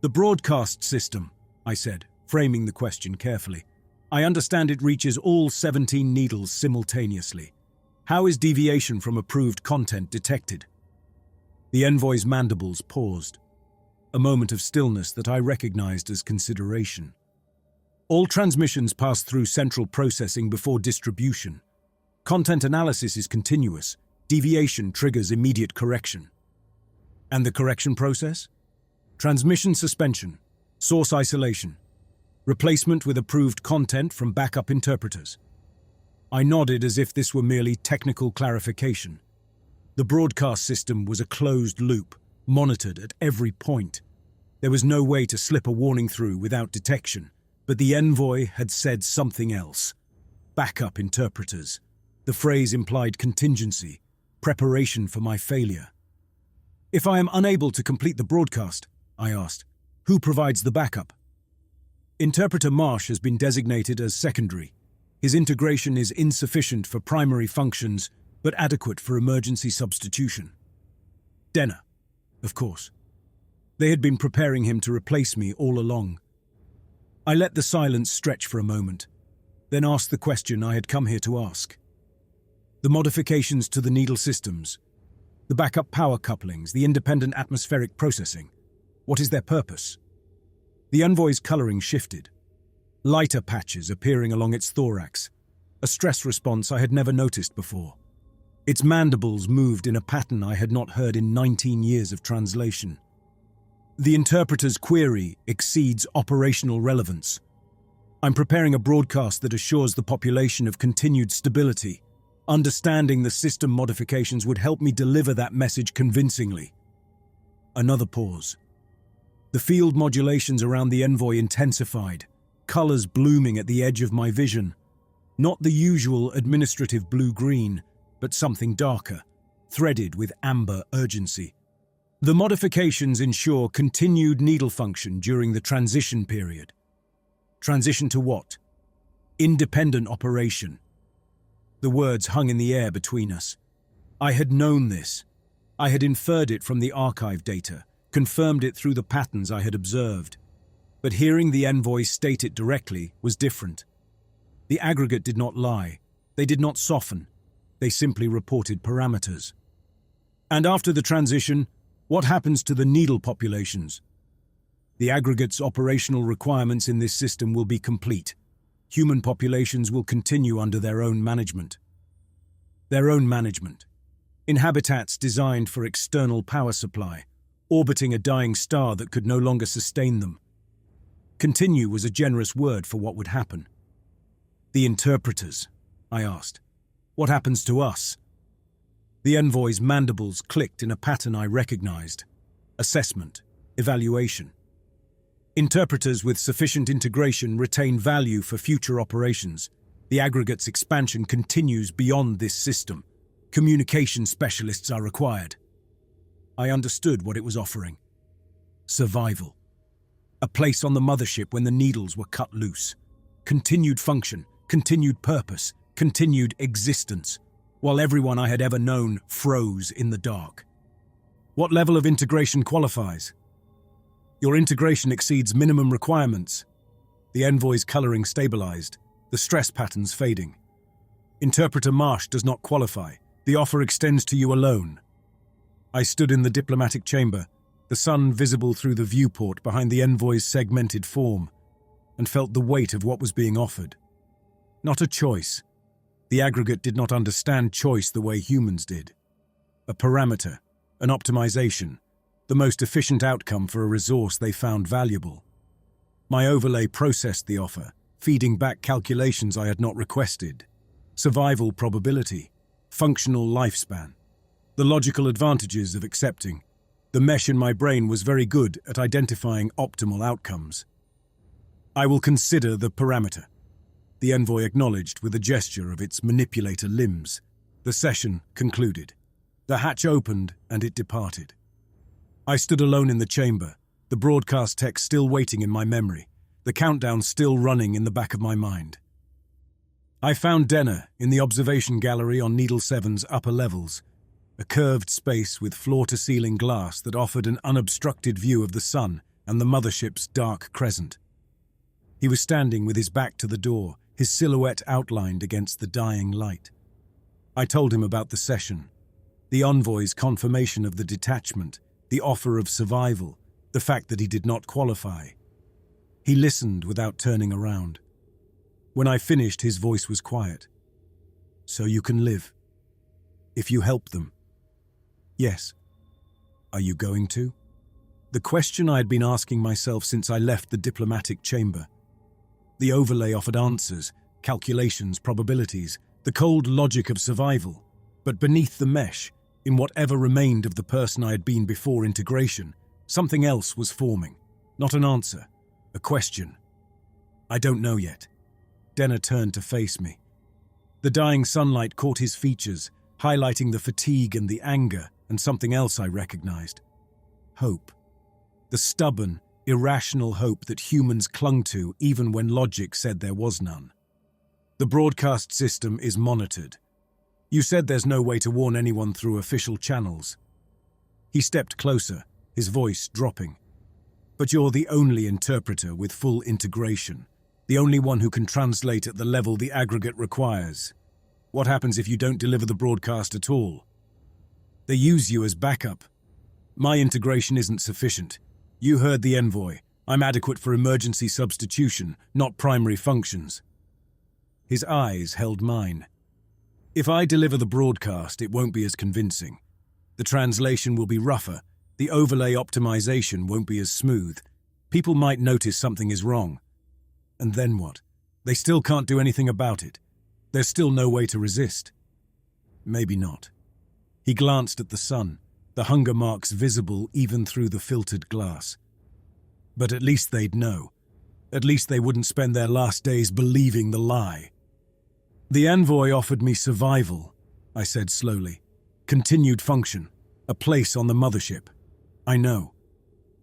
The broadcast system, I said, framing the question carefully. I understand it reaches all 17 needles simultaneously. How is deviation from approved content detected? The envoy's mandibles paused, a moment of stillness that I recognized as consideration. All transmissions pass through central processing before distribution. Content analysis is continuous. Deviation triggers immediate correction. And the correction process? Transmission suspension, source isolation, replacement with approved content from backup interpreters. I nodded as if this were merely technical clarification. The broadcast system was a closed loop, monitored at every point. There was no way to slip a warning through without detection, but the envoy had said something else. Backup interpreters. The phrase implied contingency, preparation for my failure. If I am unable to complete the broadcast, I asked, who provides the backup? Interpreter Marsh has been designated as secondary. His integration is insufficient for primary functions, but adequate for emergency substitution. Denner, of course. They had been preparing him to replace me all along. I let the silence stretch for a moment, then asked the question I had come here to ask. The modifications to the needle systems, the backup power couplings, the independent atmospheric processing, what is their purpose? The envoy's colouring shifted, lighter patches appearing along its thorax, a stress response I had never noticed before. Its mandibles moved in a pattern I had not heard in 19 years of translation. The interpreter's query exceeds operational relevance. I'm preparing a broadcast that assures the population of continued stability, Understanding the system modifications would help me deliver that message convincingly. Another pause. The field modulations around the envoy intensified, colors blooming at the edge of my vision. Not the usual administrative blue-green, but something darker, threaded with amber urgency. The modifications ensure continued needle function during the transition period. Transition to what? Independent operation. The words hung in the air between us. I had known this. I had inferred it from the archive data, confirmed it through the patterns I had observed. But hearing the envoy state it directly was different. The aggregate did not lie. They did not soften. They simply reported parameters. And after the transition, what happens to the needle populations? The aggregate's operational requirements in this system will be complete. Human populations will continue under their own management. Their own management. In habitats designed for external power supply, orbiting a dying star that could no longer sustain them. Continue was a generous word for what would happen. The interpreters, I asked. What happens to us? The envoy's mandibles clicked in a pattern I recognized. Assessment. Evaluation. Interpreters with sufficient integration retain value for future operations. The aggregate's expansion continues beyond this system. Communication specialists are required. I understood what it was offering. Survival. A place on the mothership when the needles were cut loose. Continued function, continued purpose, continued existence, while everyone I had ever known froze in the dark. What level of integration qualifies? Your integration exceeds minimum requirements. The envoy's coloring stabilized, the stress patterns fading. Interpreter Marsh does not qualify. The offer extends to you alone. I stood in the diplomatic chamber, the sun visible through the viewport behind the envoy's segmented form, and felt the weight of what was being offered. Not a choice. The aggregate did not understand choice the way humans did. A parameter, an optimization, the most efficient outcome for a resource they found valuable. My overlay processed the offer, feeding back calculations I had not requested. Survival probability, functional lifespan, the logical advantages of accepting. The mesh in my brain was very good at identifying optimal outcomes. I will consider the parameter. The envoy acknowledged with a gesture of its manipulator limbs. The session concluded. The hatch opened and it departed. I stood alone in the chamber, the broadcast text still waiting in my memory, the countdown still running in the back of my mind. I found Denner in the observation gallery on Needle 7's upper levels, a curved space with floor-to-ceiling glass that offered an unobstructed view of the sun and the mothership's dark crescent. He was standing with his back to the door, his silhouette outlined against the dying light. I told him about the session, the envoy's confirmation of the detachment, the offer of survival, the fact that he did not qualify. He listened without turning around. When I finished, his voice was quiet. So you can live. If you help them. Yes. Are you going to? The question I had been asking myself since I left the diplomatic chamber. The overlay offered answers, calculations, probabilities, the cold logic of survival. But beneath the mesh, in whatever remained of the person I had been before integration, something else was forming. Not an answer, a question. I don't know yet. Denner turned to face me. The dying sunlight caught his features, highlighting the fatigue and the anger and something else I recognized. Hope. The stubborn, irrational hope that humans clung to even when logic said there was none. The broadcast system is monitored. You said there's no way to warn anyone through official channels. He stepped closer, his voice dropping. But you're the only interpreter with full integration, the only one who can translate at the level the aggregate requires. What happens if you don't deliver the broadcast at all? They use you as backup. My integration isn't sufficient. You heard the envoy. I'm adequate for emergency substitution, not primary functions. His eyes held mine. If I deliver the broadcast, it won't be as convincing. The translation will be rougher. The overlay optimization won't be as smooth. People might notice something is wrong. And then what? They still can't do anything about it. There's still no way to resist. Maybe not. He glanced at the sun, the hunger marks visible even through the filtered glass. But at least they'd know. At least they wouldn't spend their last days believing the lie. The envoy offered me survival, I said slowly. Continued function, a place on the mothership. I know.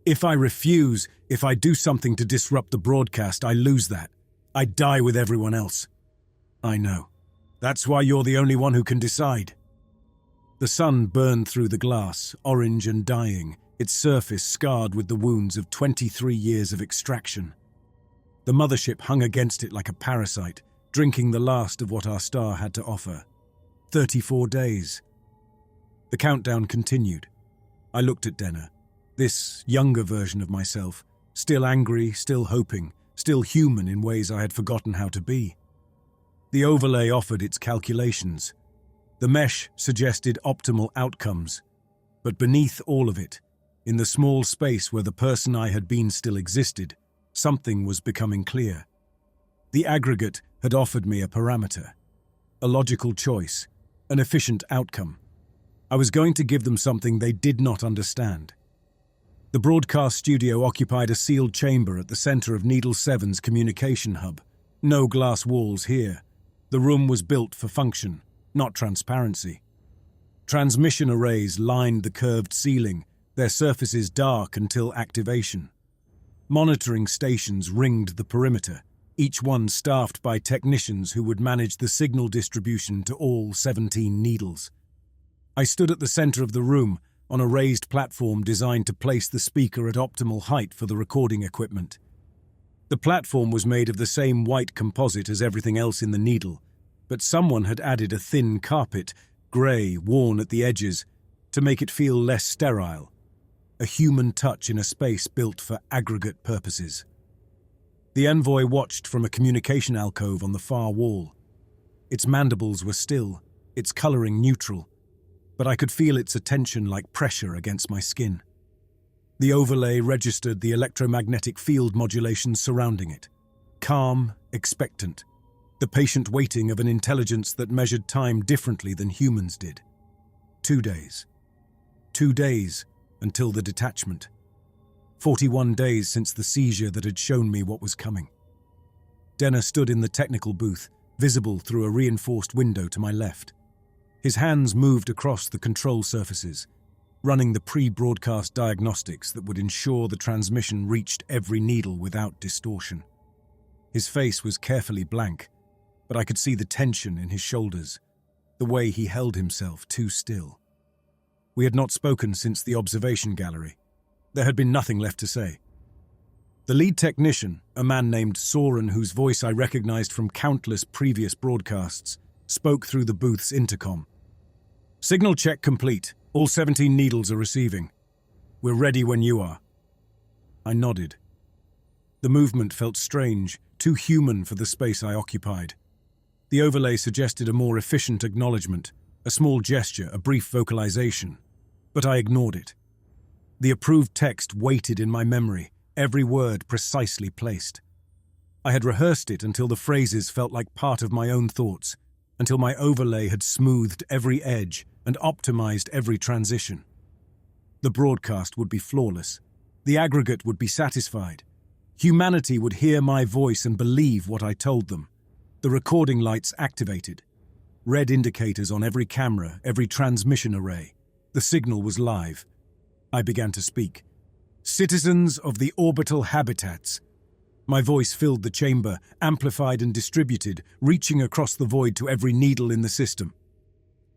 If I refuse, if I do something to disrupt the broadcast, I lose that. I die with everyone else. I know. That's why you're the only one who can decide. The sun burned through the glass, orange and dying, its surface scarred with the wounds of 23 years of extraction. The mothership hung against it like a parasite, drinking the last of what our star had to offer. 34 days. The countdown continued. I looked at Denner, this younger version of myself, still angry, still hoping, still human in ways I had forgotten how to be. The overlay offered its calculations. The mesh suggested optimal outcomes. But beneath all of it, in the small space where the person I had been still existed, something was becoming clear. The aggregate had offered me a parameter, a logical choice, an efficient outcome. I was going to give them something they did not understand. The broadcast studio occupied a sealed chamber at the center of Needle 7's communication hub. No glass walls here. The room was built for function, not transparency. Transmission arrays lined the curved ceiling, their surfaces dark until activation. Monitoring stations ringed the perimeter, each one staffed by technicians who would manage the signal distribution to all 17 needles. I stood at the center of the room, on a raised platform designed to place the speaker at optimal height for the recording equipment. The platform was made of the same white composite as everything else in the needle, but someone had added a thin carpet, grey, worn at the edges, to make it feel less sterile, a human touch in a space built for aggregate purposes. The envoy watched from a communication alcove on the far wall. Its mandibles were still, its colouring neutral, but I could feel its attention like pressure against my skin. The overlay registered the electromagnetic field modulations surrounding it. Calm, expectant. The patient waiting of an intelligence that measured time differently than humans did. 2 days. 2 days until the detachment. 41 days since the seizure that had shown me what was coming. Denner stood in the technical booth, visible through a reinforced window to my left. His hands moved across the control surfaces, running the pre-broadcast diagnostics that would ensure the transmission reached every needle without distortion. His face was carefully blank, but I could see the tension in his shoulders, the way he held himself too still. We had not spoken since the observation gallery. There had been nothing left to say. The lead technician, a man named Soren whose voice I recognized from countless previous broadcasts, spoke through the booth's intercom. "Signal check complete. All 17 needles are receiving. We're ready when you are." I nodded. The movement felt strange, too human for the space I occupied. The overlay suggested a more efficient acknowledgement, a small gesture, a brief vocalization, but I ignored it. The approved text waited in my memory, every word precisely placed. I had rehearsed it until the phrases felt like part of my own thoughts, until my overlay had smoothed every edge and optimized every transition. The broadcast would be flawless. The aggregate would be satisfied. Humanity would hear my voice and believe what I told them. The recording lights activated. Red indicators on every camera, every transmission array. The signal was live. I began to speak. "Citizens of the orbital habitats." My voice filled the chamber, amplified and distributed, reaching across the void to every needle in the system.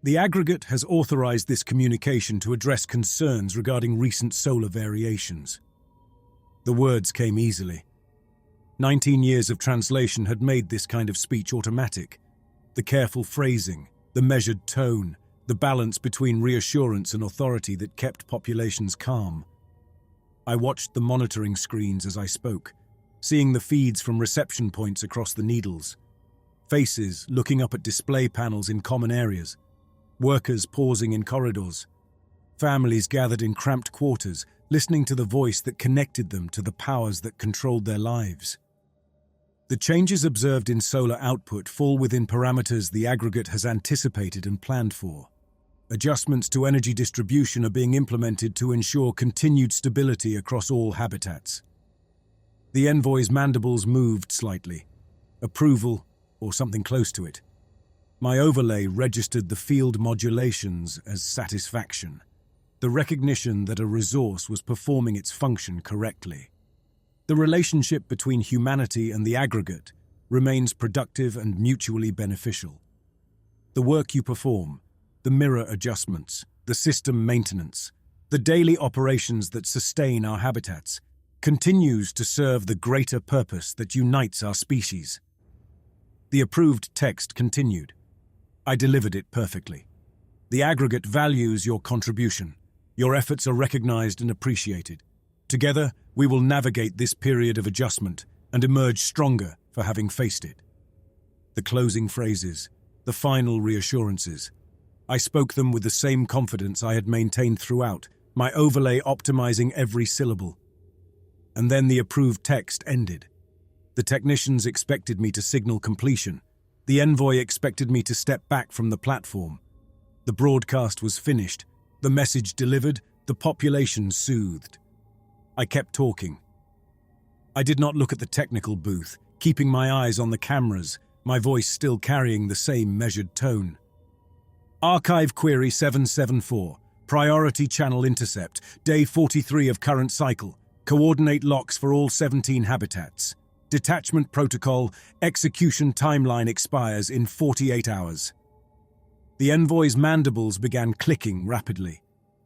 The aggregate has authorized this communication to address concerns regarding recent solar variations. The words came easily. 19 years of translation had made this kind of speech automatic. The careful phrasing, the measured tone, the balance between reassurance and authority that kept populations calm. I watched the monitoring screens as I spoke, seeing the feeds from reception points across the needles. Faces looking up at display panels in common areas. Workers pausing in corridors. Families gathered in cramped quarters, listening to the voice that connected them to the powers that controlled their lives. The changes observed in solar output fall within parameters the aggregate has anticipated and planned for. Adjustments to energy distribution are being implemented to ensure continued stability across all habitats. The envoy's mandibles moved slightly. Approval, or something close to it. My overlay registered the field modulations as satisfaction, the recognition that a resource was performing its function correctly. The relationship between humanity and the aggregate remains productive and mutually beneficial. The work you perform, the mirror adjustments, the system maintenance, the daily operations that sustain our habitats, continues to serve the greater purpose that unites our species. The approved text continued. I delivered it perfectly. The aggregate values your contribution. Your efforts are recognized and appreciated. Together, we will navigate this period of adjustment and emerge stronger for having faced it. The closing phrases, the final reassurances. I spoke them with the same confidence I had maintained throughout, my overlay optimizing every syllable. And then the approved text ended. The technicians expected me to signal completion. The envoy expected me to step back from the platform. The broadcast was finished, the message delivered, the population soothed. I kept talking. I did not look at the technical booth, keeping my eyes on the cameras, my voice still carrying the same measured tone. Archive Query 774, Priority Channel Intercept, Day 43 of current cycle, coordinate locks for all 17 habitats. Detachment protocol, execution timeline expires in 48 hours. The envoy's mandibles began clicking rapidly.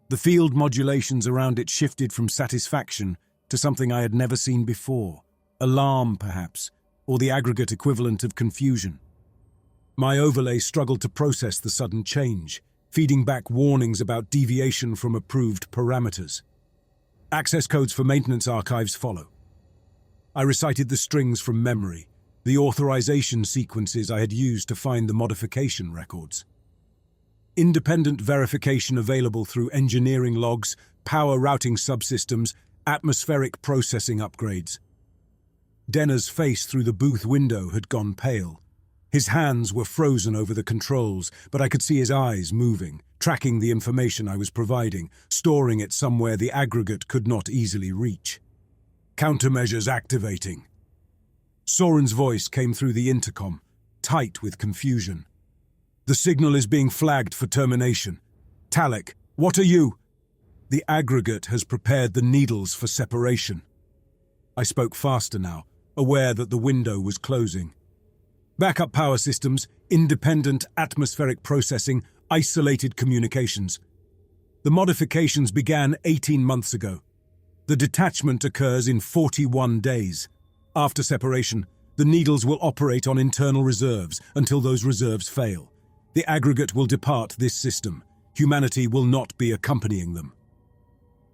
The field modulations around it shifted from satisfaction to something I had never seen before. Alarm, perhaps, or the aggregate equivalent of confusion. My overlay struggled to process the sudden change, feeding back warnings about deviation from approved parameters. Access codes for maintenance archives follow. I recited the strings from memory, the authorization sequences I had used to find the modification records. Independent verification available through engineering logs, power routing subsystems, atmospheric processing upgrades. Denner's face through the booth window had gone pale. His hands were frozen over the controls, but I could see his eyes moving, tracking the information I was providing, storing it somewhere the aggregate could not easily reach. Countermeasures activating. Soren's voice came through the intercom, tight with confusion. The signal is being flagged for termination. Talek, what are you? The aggregate has prepared the needles for separation. I spoke faster now, aware that the window was closing. Backup power systems, independent atmospheric processing, isolated communications. The modifications began 18 months ago. The detachment occurs in 41 days. After separation, the needles will operate on internal reserves until those reserves fail. The aggregate will depart this system. Humanity will not be accompanying them.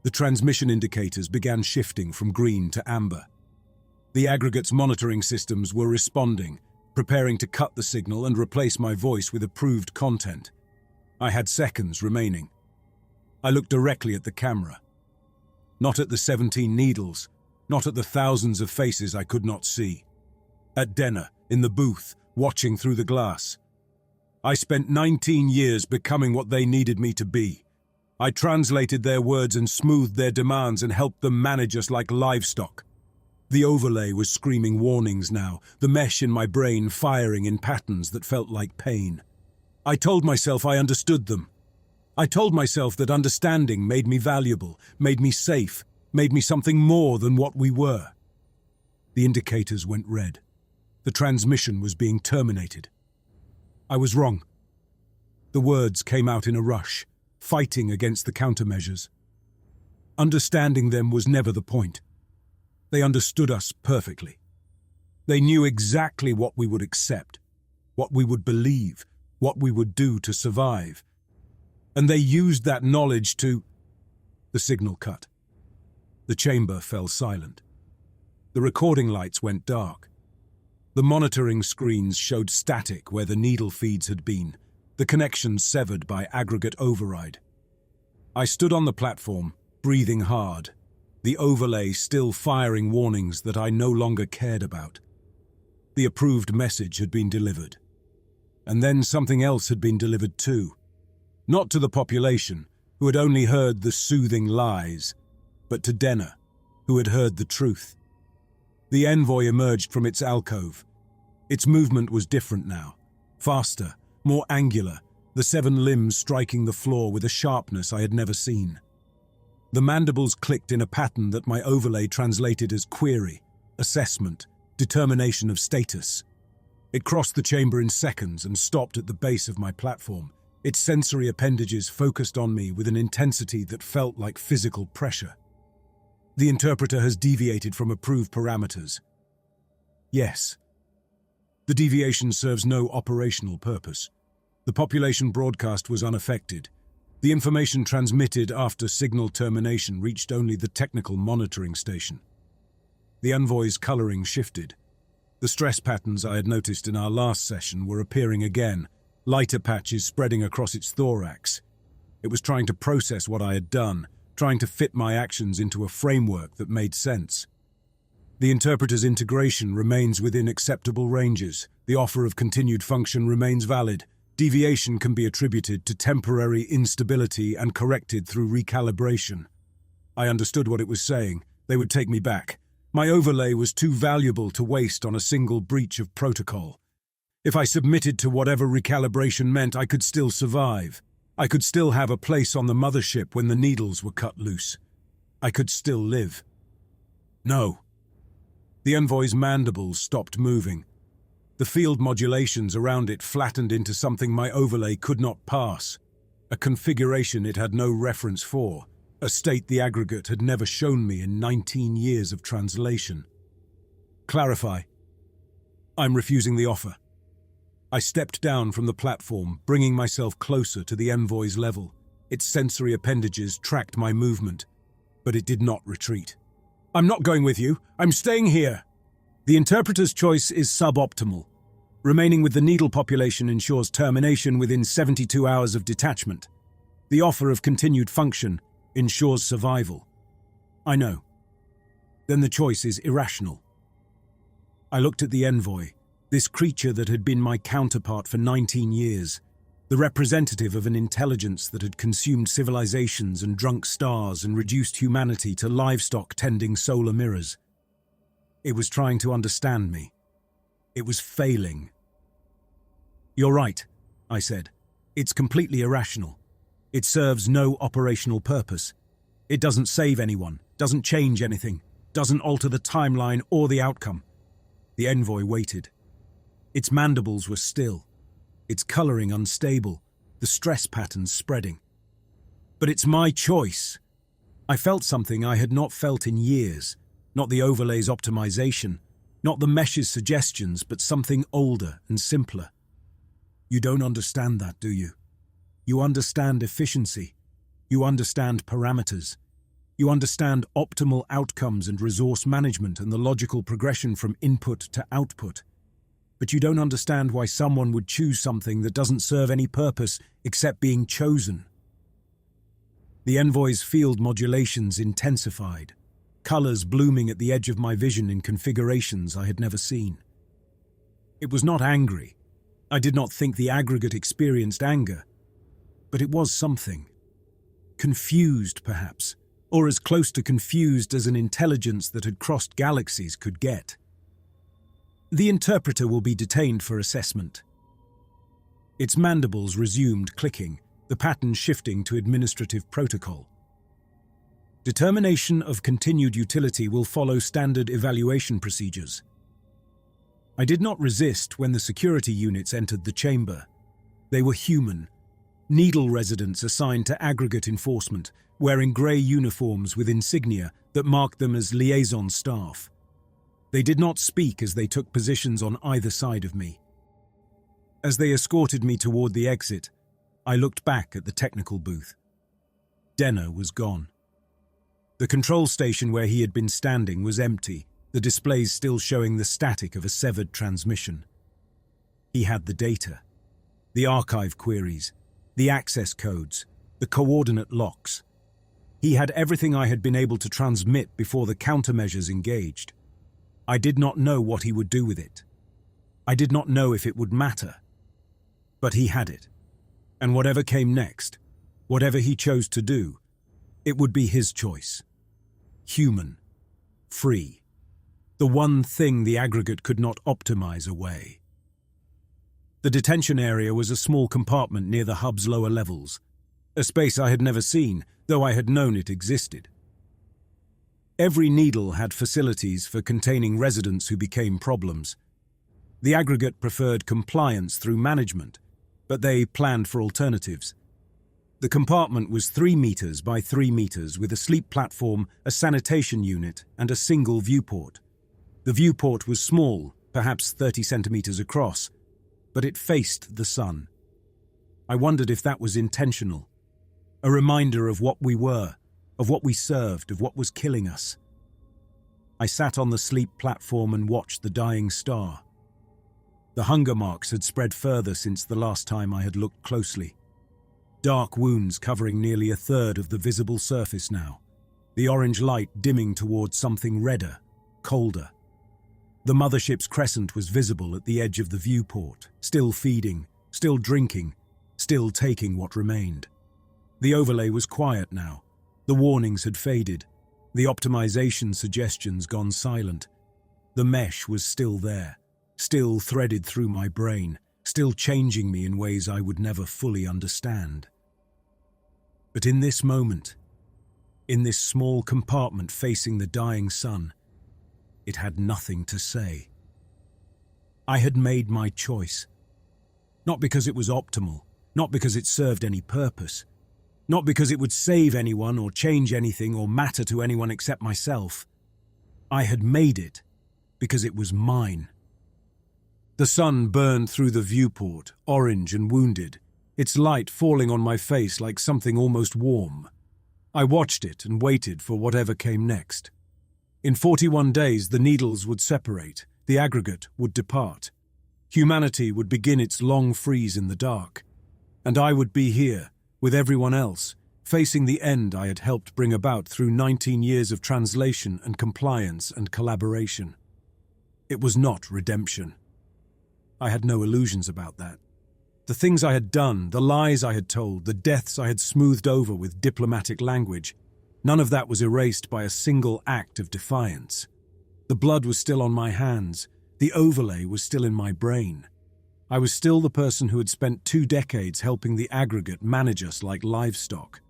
The transmission indicators began shifting from green to amber. The aggregate's monitoring systems were responding, preparing to cut the signal and replace my voice with approved content. I had seconds remaining. I looked directly at the camera. Not at the 17 needles, not at the thousands of faces I could not see. At Denner, in the booth, watching through the glass. I spent 19 years becoming what they needed me to be. I translated their words and smoothed their demands and helped them manage us like livestock. The overlay was screaming warnings now, the mesh in my brain firing in patterns that felt like pain. I told myself I understood them. I told myself that understanding made me valuable, made me safe, made me something more than what we were. The indicators went red. The transmission was being terminated. I was wrong. The words came out in a rush, fighting against the countermeasures. Understanding them was never the point. They understood us perfectly. They knew exactly what we would accept, what we would believe, what we would do to survive. And they used that knowledge to... The signal cut. The chamber fell silent. The recording lights went dark. The monitoring screens showed static where the needle feeds had been, the connections severed by aggregate override. I stood on the platform, breathing hard, the overlay still firing warnings that I no longer cared about. The approved message had been delivered. And then something else had been delivered too. Not to the population, who had only heard the soothing lies, but to Denner, who had heard the truth. The envoy emerged from its alcove. Its movement was different now. Faster, more angular, the 7 limbs striking the floor with a sharpness I had never seen. The mandibles clicked in a pattern that my overlay translated as query, assessment, determination of status. It crossed the chamber in seconds and stopped at the base of my platform. Its sensory appendages focused on me with an intensity that felt like physical pressure. The interpreter has deviated from approved parameters. Yes. The deviation serves no operational purpose. The population broadcast was unaffected. The information transmitted after signal termination reached only the technical monitoring station. The envoy's coloring shifted. The stress patterns I had noticed in our last session were appearing again, lighter patches spreading across its thorax. It was trying to process what I had done, trying to fit my actions into a framework that made sense. The interpreter's integration remains within acceptable ranges. The offer of continued function remains valid. Deviation can be attributed to temporary instability and corrected through recalibration. I understood what it was saying. They would take me back. My overlay was too valuable to waste on a single breach of protocol. If I submitted to whatever recalibration meant, I could still survive. I could still have a place on the mothership when the needles were cut loose. I could still live. No. The envoy's mandibles stopped moving. The field modulations around it flattened into something my overlay could not pass, a configuration it had no reference for, a state the aggregate had never shown me in 19 years of translation. Clarify. I'm refusing the offer. I stepped down from the platform, bringing myself closer to the envoy's level. Its sensory appendages tracked my movement, but it did not retreat. I'm not going with you. I'm staying here. The interpreter's choice is suboptimal. Remaining with the needle population ensures termination within 72 hours of detachment. The offer of continued function ensures survival. I know. Then the choice is irrational. I looked at the envoy, this creature that had been my counterpart for 19 years, the representative of an intelligence that had consumed civilizations and drunk stars and reduced humanity to livestock tending solar mirrors. It was trying to understand me. It was failing. You're right, I said. It's completely irrational. It serves no operational purpose. It doesn't save anyone, doesn't change anything, doesn't alter the timeline or the outcome. The envoy waited. Its mandibles were still, its coloring unstable, the stress patterns spreading. But it's my choice. I felt something I had not felt in years, not the overlay's optimization, not the mesh's suggestions, but something older and simpler. You don't understand that, do you? You understand efficiency. You understand parameters. You understand optimal outcomes and resource management and the logical progression from input to output. But you don't understand why someone would choose something that doesn't serve any purpose except being chosen. The envoy's field modulations intensified, colors blooming at the edge of my vision in configurations I had never seen. It was not angry. I did not think the aggregate experienced anger, but it was something. Confused, perhaps, or as close to confused as an intelligence that had crossed galaxies could get. The interpreter will be detained for assessment. Its mandibles resumed clicking, the pattern shifting to administrative protocol. Determination of continued utility will follow standard evaluation procedures. I did not resist when the security units entered the chamber. They were human, needle residents assigned to aggregate enforcement, wearing grey uniforms with insignia that marked them as liaison staff. They did not speak as they took positions on either side of me. As they escorted me toward the exit, I looked back at the technical booth. Denner was gone. The control station where he had been standing was empty, the displays still showing the static of a severed transmission. He had the data, the archive queries, the access codes, the coordinate locks. He had everything I had been able to transmit before the countermeasures engaged. I did not know what he would do with it. I did not know if it would matter. But he had it. And whatever came next, whatever he chose to do, it would be his choice. Human. Free. The one thing the aggregate could not optimize away. The detention area was a small compartment near the hub's lower levels, a space I had never seen, though I had known it existed. Every needle had facilities for containing residents who became problems. The aggregate preferred compliance through management, but they planned for alternatives. The compartment was 3 meters by 3 meters with a sleep platform, a sanitation unit, and a single viewport. The viewport was small, perhaps 30 centimeters across, but it faced the sun. I wondered if that was intentional, a reminder of what we were, of what we served, of what was killing us. I sat on the sleep platform and watched the dying star. The hunger marks had spread further since the last time I had looked closely. Dark wounds covering nearly a third of the visible surface now, the orange light dimming towards something redder, colder. The mothership's crescent was visible at the edge of the viewport, still feeding, still drinking, still taking what remained. The overlay was quiet now. The warnings had faded, the optimization suggestions gone silent. The mesh was still there, still threaded through my brain, still changing me in ways I would never fully understand. But in this moment, in this small compartment facing the dying sun, it had nothing to say. I had made my choice. Not because it was optimal, not because it served any purpose, not because it would save anyone or change anything or matter to anyone except myself. I had made it because it was mine. The sun burned through the viewport, orange and wounded, its light falling on my face like something almost warm. I watched it and waited for whatever came next. In 41 days, the needles would separate, the aggregate would depart. Humanity would begin its long freeze in the dark. And I would be here, with everyone else, facing the end I had helped bring about through 19 years of translation and compliance and collaboration. It was not redemption. I had no illusions about that. The things I had done, the lies I had told, the deaths I had smoothed over with diplomatic language, none of that was erased by a single act of defiance. The blood was still on my hands. The overlay was still in my brain. I was still the person who had spent 2 decades helping the aggregate manage us like livestock.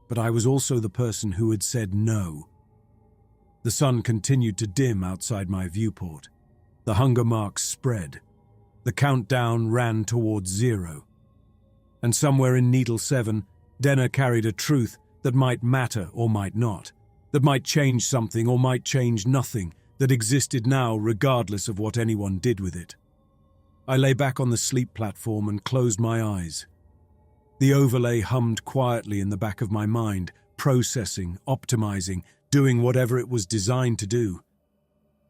But I was also the person who had said no. The sun continued to dim outside my viewport. The hunger marks spread. The countdown ran towards 0. And somewhere in Needle 7, Denner carried a truth that might matter or might not, that might change something or might change nothing, that existed now regardless of what anyone did with it. I lay back on the sleep platform and closed my eyes. The overlay hummed quietly in the back of my mind, processing, optimizing, doing whatever it was designed to do.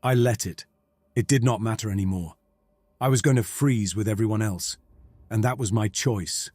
I let it. It did not matter anymore. I was going to freeze with everyone else, and that was my choice.